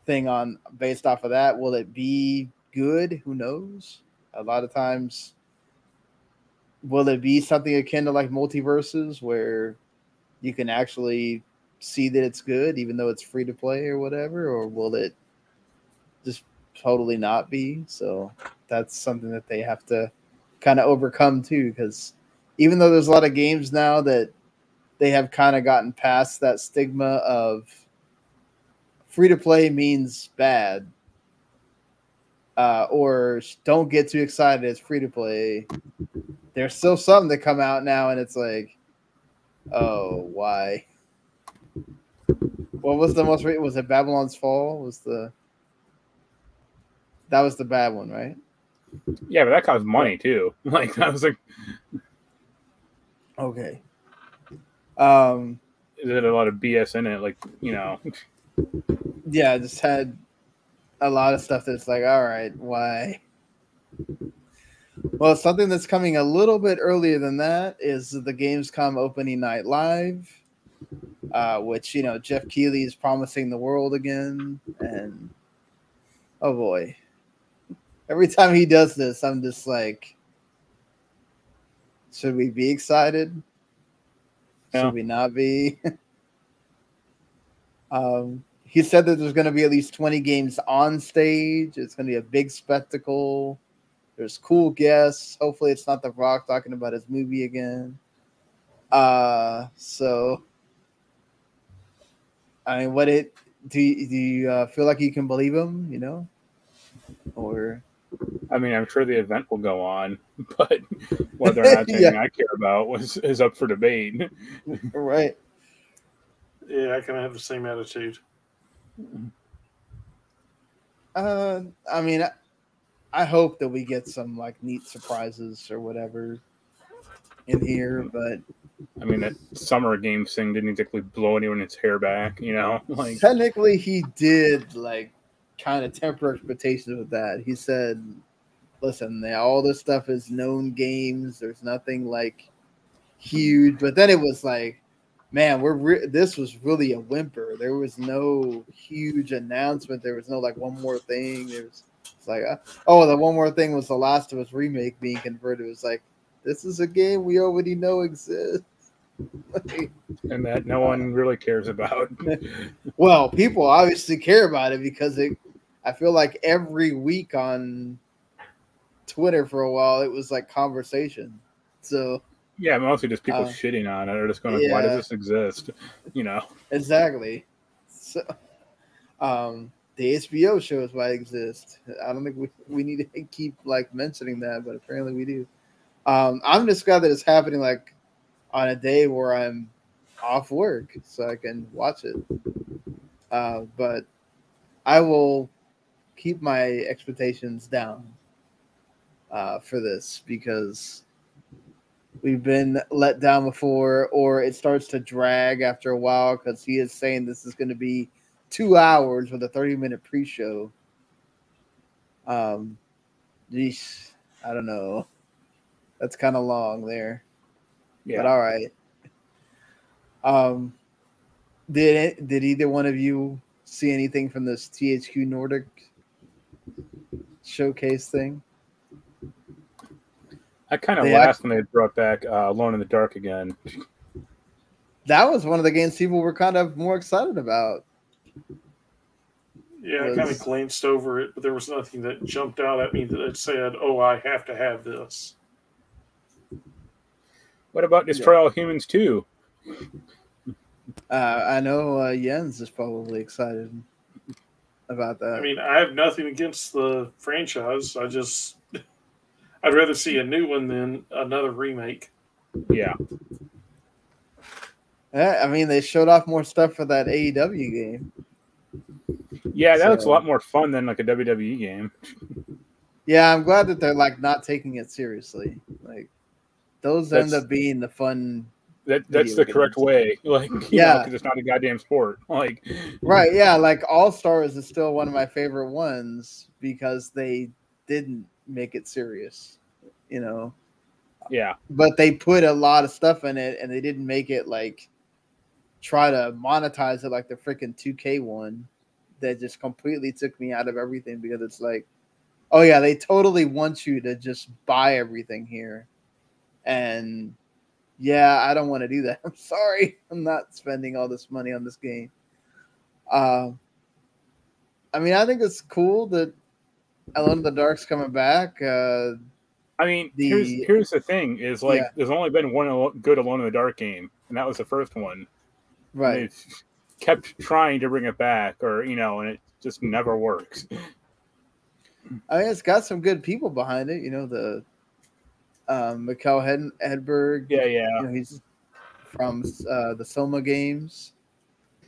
A: thing based off of that? Will it be good? Who knows? A lot of times, will it be something akin to like Multiverses where you can actually see that it's good even though it's free to play or whatever? Or will it just totally not be? So that's something that they have to kind of overcome too, because even though there's a lot of games now that they have kind of gotten past that stigma of free to play means bad, or don't get too excited, it's free to play, there's still some that come out now and it's like, oh, why? What was the most was it Babylon's Fall? That was the bad one, right?
B: Yeah, but that costs money too. Like that was like,
A: okay.
B: There's a lot of BS in it, like
A: Yeah, I just had a lot of stuff that's like, all right, why? Well, something that's coming a little bit earlier than that is the Gamescom opening night live, which Jeff Keighley is promising the world again, and oh boy. Every time he does this, I'm just like, should we be excited?
B: Yeah.
A: Should we not be? He said that there's going to be at least 20 games on stage. It's going to be a big spectacle. There's cool guests. Hopefully it's not The Rock talking about his movie again. So, I mean, do you feel like you can believe him, or...
B: I mean, I'm sure the event will go on, but whether or not it's anything I care about is up for debate.
A: Right.
C: Yeah, I kind of have the same attitude.
A: I mean, I hope that we get some like neat surprises or whatever in here, but
B: I mean, that Summer Games thing didn't exactly blow anyone's hair back, Like
A: technically, he did like kind of temper expectations with that. He said, listen, all this stuff is known games. There's nothing like huge. But then it was like, man, this was really a whimper. There was no huge announcement. There was no like one more thing. It's like, the one more thing was the Last of Us remake being converted. It was like, this is a game we already know exists.
B: And that no one really cares about.
A: Well, people obviously care about it because I feel like every week on Twitter for a while, it was like conversation. So
B: yeah, mostly just people shitting on it or just going, why does this exist?
A: Exactly. So, the HBO shows why it exists. I don't think we need to keep like mentioning that, but apparently we do. I'm just glad that it's happening like on a day where I'm off work so I can watch it. But I will keep my expectations down for this because we've been let down before, or it starts to drag after a while because he is saying this is going to be 2 hours with a 30-minute pre-show. Geez, I don't know. That's kind of long there. Yeah. But all right. Did either one of you see anything from this THQ Nordic showcase thing?
B: I kind of laughed when they brought back Alone in the Dark again.
A: That was one of the games people were kind of more excited about.
C: Yeah, I kind of glanced over it, but there was nothing that jumped out at me that said, oh, I have to have this.
B: What about Destroy All Humans 2?
A: I know Jens is probably excited about that.
C: I mean, I have nothing against the franchise. I'd rather see a new one than another remake.
B: Yeah.
A: Yeah, I mean, they showed off more stuff for that AEW game.
B: Yeah, that looks a lot more fun than like a WWE game.
A: Yeah, I'm glad that they're like not taking it seriously. Like those end up being the fun.
B: That's the correct way. Like, because it's not a goddamn sport. Like,
A: right? Yeah, like All Stars is still one of my favorite ones because they didn't make it serious.
B: Yeah.
A: But they put a lot of stuff in it, and they didn't make it like try to monetize it like the freaking 2K one that just completely took me out of everything because it's like, oh yeah, they totally want you to just buy everything here. And yeah, I don't want to do that. I'm sorry. I'm not spending all this money on this game. I mean, I think it's cool that Alone in the Dark's coming back.
B: I mean, here's the thing: is like there's only been one good Alone in the Dark game, and that was the first one.
A: Right.
B: And they've kept trying to bring it back, or and it just never works.
A: I mean, it's got some good people behind it. The Mikkel Hedberg.
B: Yeah.
A: He's from the Soma games.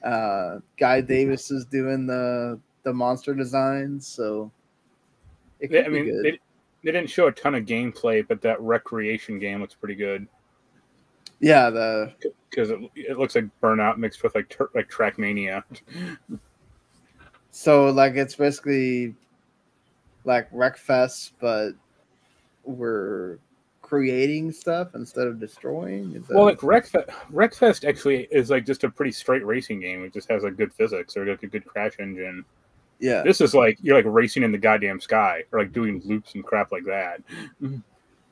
A: Guy Davis is doing the monster designs, so it could be good.
B: They didn't show a ton of gameplay, but that recreation game looks pretty good.
A: Yeah,
B: because it looks like Burnout mixed with like Trackmania.
A: So like it's basically like Wreckfest, but we're creating stuff instead of destroying.
B: Well, like Wreckfest actually is like just a pretty straight racing game. It just has like good physics or like a good crash engine.
A: Yeah,
B: this is like you're like racing in the goddamn sky or like doing loops and crap like that.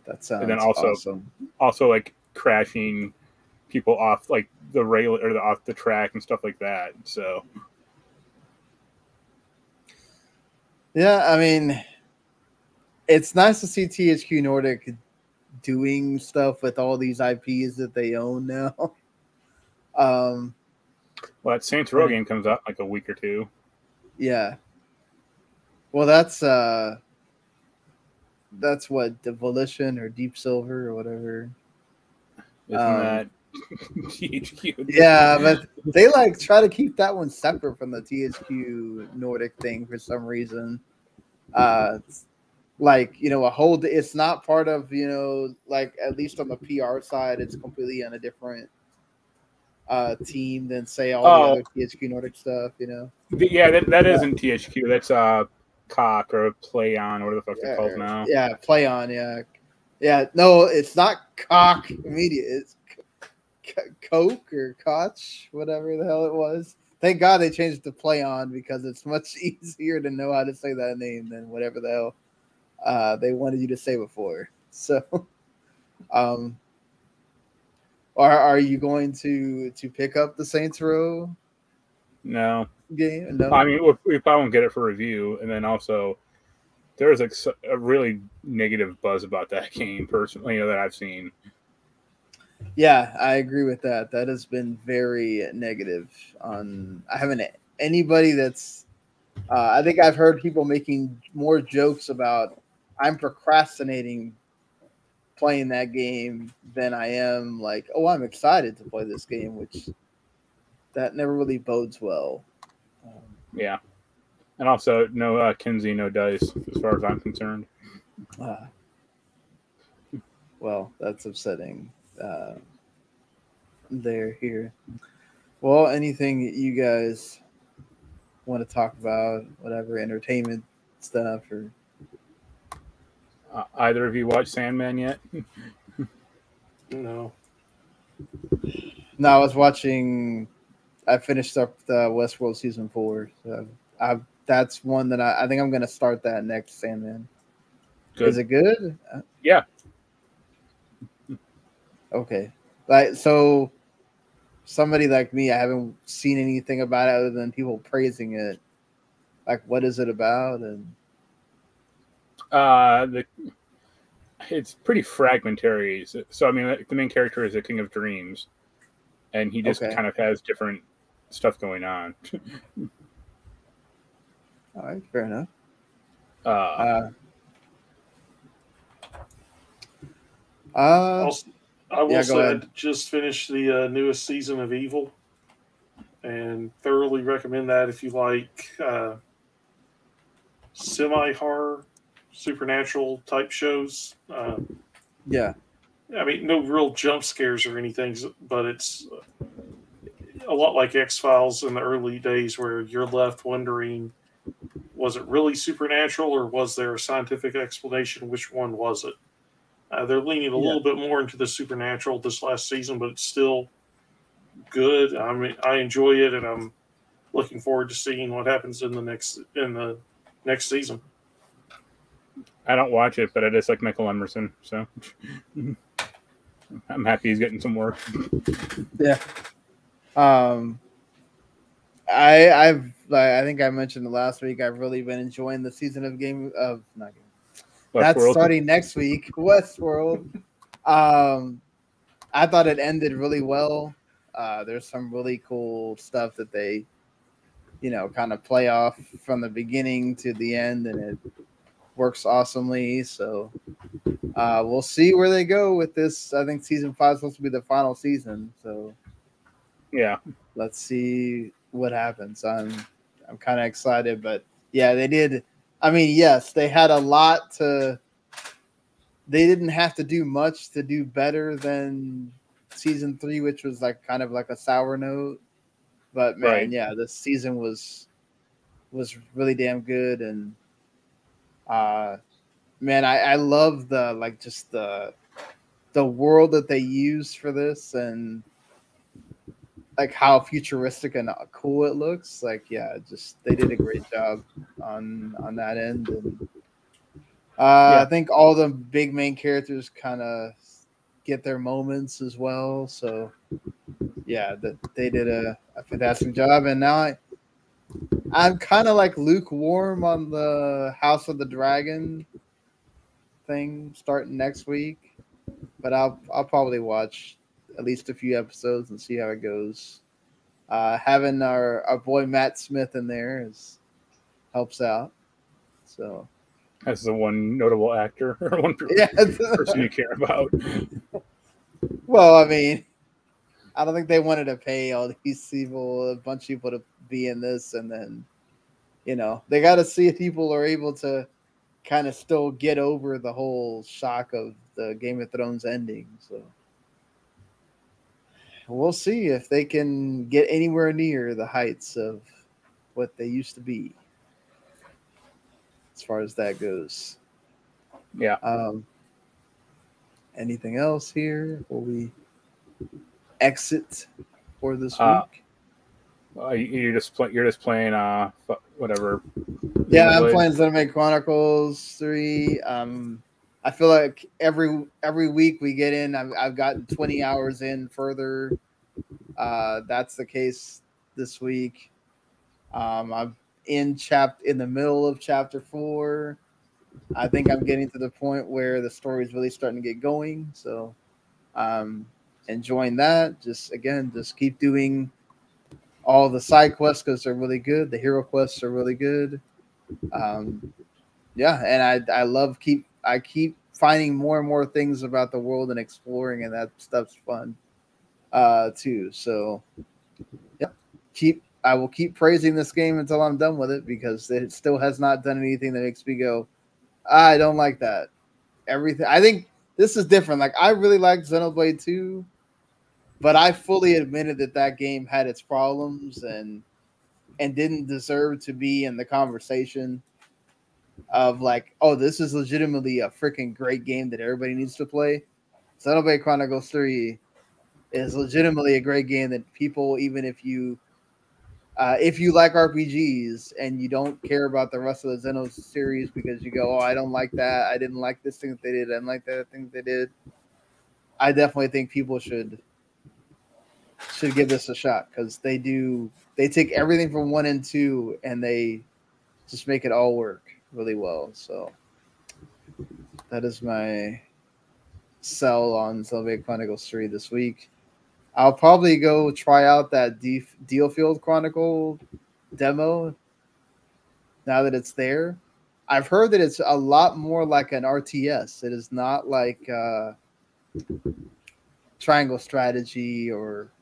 A: That sounds.
B: And then
A: awesome.
B: Also like crashing people off like the rail or off the track and stuff like that. So
A: yeah, I mean, it's nice to see THQ Nordic doing stuff with all these IPs that they own now.
B: Well, that Saints Row game comes out in like a week or two.
A: Yeah. Well, that's what, Devolution or Deep Silver or whatever.
B: Isn't that THQ?
A: Yeah, but they like try to keep that one separate from the THQ Nordic thing for some reason. Like, a whole, it's not part of, like at least on the PR side, it's completely on a different team than say all the other THQ Nordic stuff,
B: Yeah, that isn't THQ. That's Cock or Play On, or whatever the fuck they're called now.
A: Yeah, Play On, yeah. No, it's not Cock Media. It's Coke or Koch, whatever the hell it was. Thank God they changed it to Play On because it's much easier to know how to say that name than whatever the hell they wanted you to say before. So, are you going to pick up the Saints Row?
B: No.
A: Game? No.
B: I mean, we probably won't get it for review, and then also there's like a really negative buzz about that game personally, that I've seen.
A: Yeah, I agree with that. That has been very negative. I haven't anybody that's. I think I've heard people making more jokes about I'm procrastinating playing that game than I am like, oh, I'm excited to play this game, which that never really bodes well.
B: Yeah, and also no Kinsey, no dice, as far as I'm concerned.
A: Well, that's upsetting. They're here. Well, anything you guys want to talk about, whatever entertainment stuff, or
B: either of you watch Sandman yet?
C: No.
A: No, I was watching. I finished up the Westworld season 4. So that's one that I think I'm going to start that next Sandman. Good. Is it good?
B: Yeah.
A: Okay. Like, so somebody like me, I haven't seen anything about it other than people praising it. Like, what is it about? And
B: it's pretty fragmentary. So I mean, the main character is a king of dreams, and he just
A: Okay.
B: kind of has different stuff going on.
A: All right, fair enough.
C: Also, I will
A: yeah, go
C: say I
A: ahead.
C: just finished the newest season of Evil, and thoroughly recommend that if you like semi-horror, supernatural type shows.
A: Yeah,
C: I mean, no real jump scares or anything, but it's a lot like X-Files in the early days where you're left wondering, was it really supernatural or was there a scientific explanation? Which one was it? They're leaning a
A: yeah.
C: little bit more into the supernatural this last season, but it's still good. I mean, I enjoy it, and I'm looking forward to seeing what happens in the next season.
B: I don't watch it, but I just like Michael Emerson, so I'm happy he's getting some work.
A: Yeah. I think I mentioned it last week. I've really been enjoying the season of that's starting next week. Westworld. I thought it ended really well. There's some really cool stuff that they, kind of play off from the beginning to the end, and it works awesomely. So we'll see where they go with this. I think season 5 is supposed to be the final season. So
B: yeah,
A: let's see what happens. I'm kind of excited, but yeah, they did. I mean, yes, they had a lot to. They didn't have to do much to do better than season 3, which was like kind of like a sour note. But man,
B: right.
A: Yeah, this season was really damn good, and man, I love the world that they used for this, and like how futuristic and cool it looks. Like, yeah, they did a great job on that end, and I think all the big main characters kind of get their moments as well. So yeah, they did a fantastic job, and now I'm kind of like lukewarm on the House of the Dragon thing starting next week, but I'll probably watch at least a few episodes and see how it goes. Having our boy Matt Smith in there helps out. So
B: as the one notable actor or one person you care about.
A: Well, I mean, I don't think they wanted to pay all these people, a bunch of people, to be in this, and then they got to see if people are able to kind of still get over the whole shock of the Game of Thrones ending. So we'll see if they can get anywhere near the heights of what they used to be as far as that goes.
B: Yeah.
A: Anything else here before we exit for this week?
B: You're just playing whatever.
A: Yeah, I'm playing Xenoblade Chronicles 3. I feel like every week we get in, I've gotten 20 hours in further. That's the case this week. I'm in the middle of chapter 4. I think I'm getting to the point where the story is really starting to get going. So enjoying that. Just keep doing all the side quests because they're really good. The hero quests are really good. Yeah, and I keep finding more and more things about the world and exploring, and that stuff's fun too. So yeah, I will keep praising this game until I'm done with it, because it still has not done anything that makes me go, I don't like that. Everything, I think this is different. Like, I really liked Xenoblade 2, but I fully admitted that game had its problems and didn't deserve to be in the conversation of like, oh, this is legitimately a freaking great game that everybody needs to play. Xenoblade Chronicles 3 is legitimately a great game that people, even if you like RPGs and you don't care about the rest of the Xeno series because you go, oh, I don't like that, I didn't like this thing that they did, I didn't like that thing that they did, I definitely think people should give this a shot, because they take everything from 1 and 2 and they just make it all work really well. So that is my sell on Xenoblade Chronicles 3 this week. I'll probably go try out that Dealfield Chronicle demo now that it's there. I've heard that it's a lot more like an RTS. It is not like Triangle Strategy or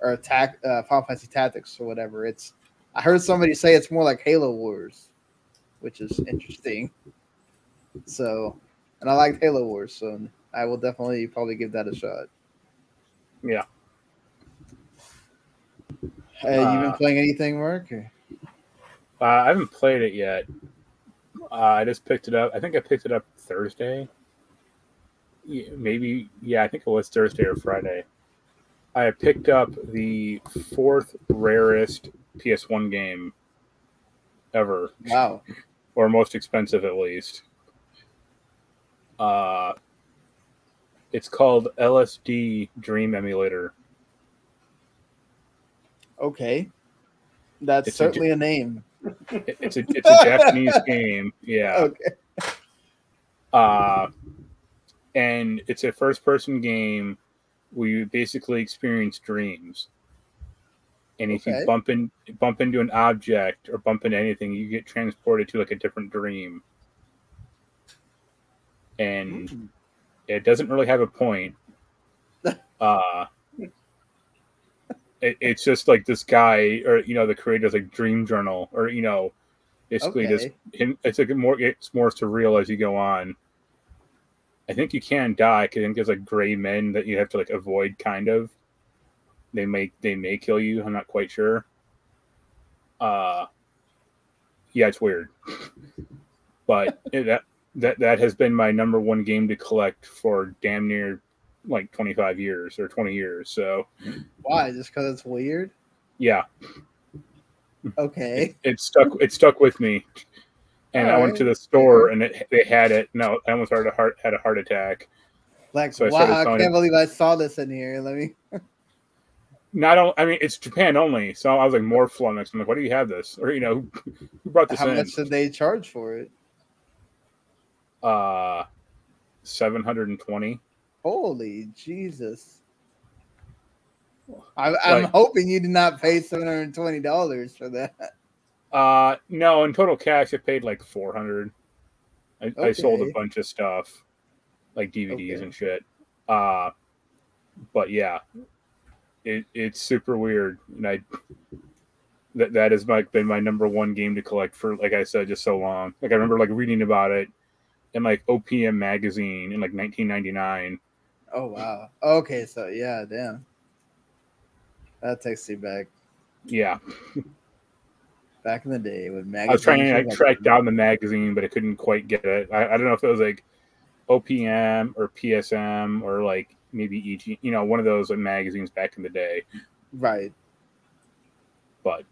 A: attack Final Fantasy Tactics or whatever. I heard somebody say it's more like Halo Wars, which is interesting. So, and I like Halo Wars, so I will definitely probably give that a shot.
B: Yeah.
A: Hey, you been playing anything, Mark?
B: I haven't played it yet. I just picked it up. I think I picked it up Thursday. Maybe, yeah, I think it was Thursday or Friday. I picked up the 4th rarest PS1 game ever.
A: Wow.
B: Or most expensive, at least. It's called LSD Dream Emulator.
A: Okay. That's certainly a name.
B: It's a Japanese game. Yeah.
A: Okay.
B: And it's a first-person game where you basically experience dreams. And if you bump into an object or bump into anything, you get transported to like a different dream. And it doesn't really have a point. It's just like this guy, or the creator's like dream journal, or basically just him. It's like it's more surreal as you go on. I think you can die because I think there's like gray men that you have to like avoid. Kind of, they may kill you. I'm not quite sure. Yeah, it's weird, but that has been my number one game to collect for damn near like 25 years or 20 years. So
A: why? Just because it's weird?
B: Yeah.
A: Okay.
B: It stuck with me. And I went to the store and they had it. No, I almost had a heart attack.
A: Like, so wow, I can't believe I saw this in here. Let me.
B: I mean, it's Japan only, so I was like more flummoxed. I'm like, why do you have this? Or who brought this in?
A: How much did they charge for it?
B: $720.
A: Holy Jesus! I'm hoping you did not pay $720 for that.
B: No, in total cash, I paid like $400. I sold a bunch of stuff, like DVDs and shit. But yeah, it's super weird, and that has been my number one game to collect for, like I said, just so long. Like I remember like reading about it in like OPM magazine in like 1999.
A: Oh wow. Okay, so yeah, damn. That takes you back.
B: Yeah.
A: Back in the day with magazines.
B: I was trying to track down the magazine, but I couldn't quite get it. I don't know if it was like OPM or PSM or like maybe EG, one of those magazines back in the day.
A: Right.
B: But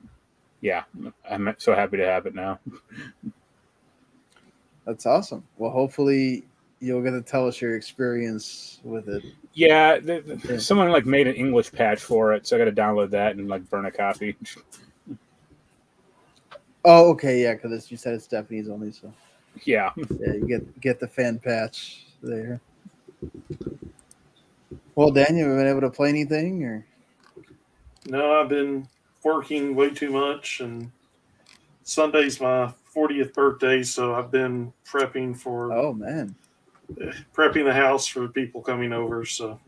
B: yeah, I'm so happy to have it now.
A: That's awesome. Well, hopefully you'll get to tell us your experience with it.
B: Yeah, someone like made an English patch for it, so I got to download that and like burn a copy.
A: Oh, okay, yeah, because you said it's Japanese only, so
B: yeah,
A: you get the fan patch there. Well, Dan, you been able to play anything, or?
C: No, I've been working way too much, and Sunday's my 40th birthday, so I've been prepping for.
A: Oh man.
C: Prepping the house for people coming over. So,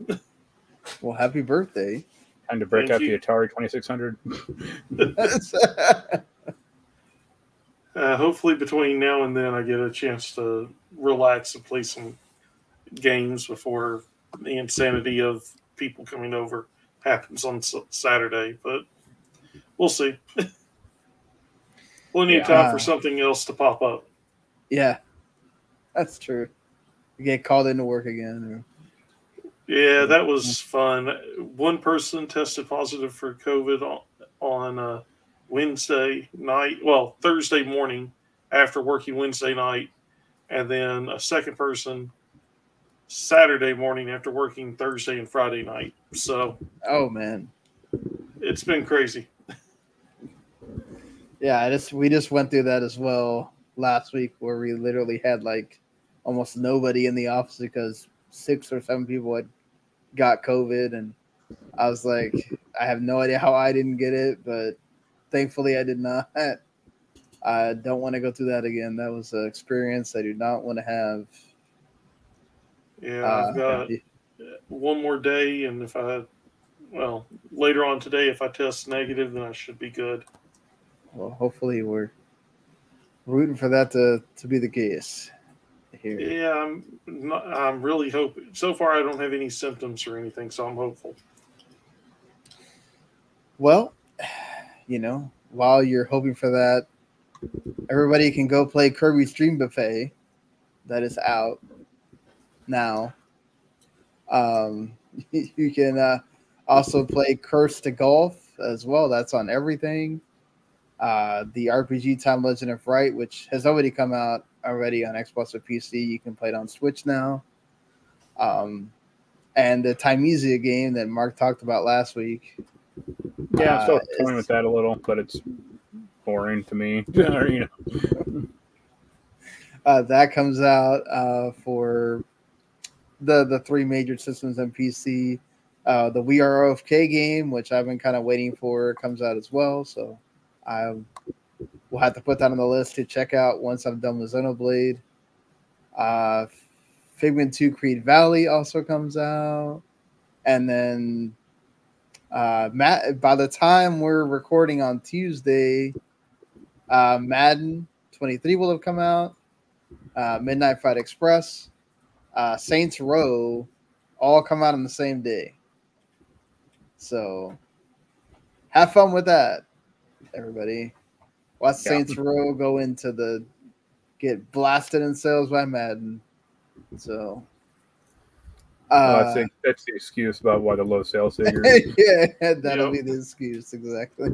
A: well, happy birthday!
B: Time to break out the Atari 2600.
C: Hopefully, between now and then, I get a chance to relax and play some games before the insanity of people coming over happens on Saturday. But we'll see. Plenty of time for something else to pop up.
A: Yeah, that's true. You get called into work again.
C: Yeah, that was fun. One person tested positive for COVID on Wednesday night. Well, Thursday morning after working Wednesday night. And then a second person Saturday morning after working Thursday and Friday night. So.
A: Oh, man.
C: It's been crazy.
A: Yeah, we just went through that as well last week where we literally had like almost nobody in the office because 6 or 7 people had got COVID, and I was like, I have no idea how I didn't get it, but thankfully I did not. I don't want to go through that again. That was an experience I do not want to have.
C: Yeah, I've got one more day, and later on today, if I test negative, then I should be good.
A: Well, hopefully we're rooting for that to be the case here.
C: Yeah, I'm really hoping. So far, I don't have any symptoms or anything, so I'm hopeful.
A: Well, while you're hoping for that, everybody can go play Kirby's Dream Buffet. That is out now. You can also play Curse to Golf as well. That's on everything. The RPG Time Legend of Right, which has already come out already on Xbox or PC. You can play it on Switch now. And the Timezia game that Mark talked about last week.
B: Yeah, I'm still toying with that a little, but it's boring to me.
A: That comes out for the three major systems and PC. The We Are OFK game, which I've been kind of waiting for, comes out as well. So I will have to put that on the list to check out once I'm done with Xenoblade. Figment 2 Creed Valley also comes out. And then by the time we're recording on Tuesday, Madden 23 will have come out. Midnight Fight Express, Saints Row, all come out on the same day. So have fun with that, everybody. Watch Saints Row go into get blasted in sales by Madden. So
B: I think that's the excuse about why the low sales figures.
A: Yeah, that'll be the excuse, exactly.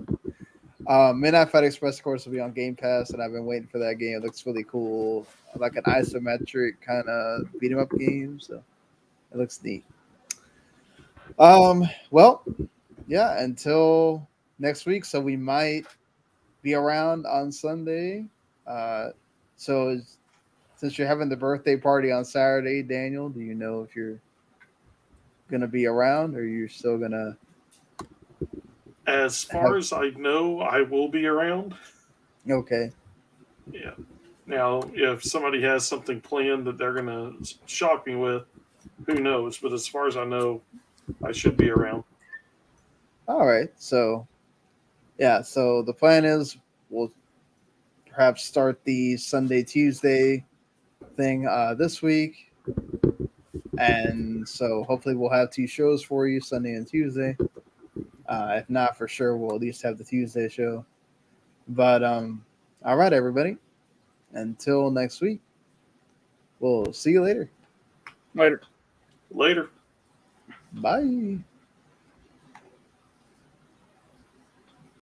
A: Midnight Fight Express, of course, will be on Game Pass, and I've been waiting for that game. It looks really cool, like an isometric kind of beat 'em up game. So it looks neat. Well, yeah, until next week. So we might be around on Sunday. So since you're having the birthday party on Saturday, Daniel, do you know if you're gonna be around, or you're still gonna?
C: As far as I know, I will be around.
A: Okay.
C: Yeah. Now, if somebody has something planned that they're gonna shock me with, who knows? But as far as I know, I should be around.
A: All right. So, yeah. So the plan is we'll perhaps start the Sunday, Tuesday thing this week. And so hopefully we'll have two shows for you, Sunday and Tuesday. If not, for sure, we'll at least have the Tuesday show. But all right, everybody. Until next week, we'll see you later.
B: Later.
C: Later.
A: Bye.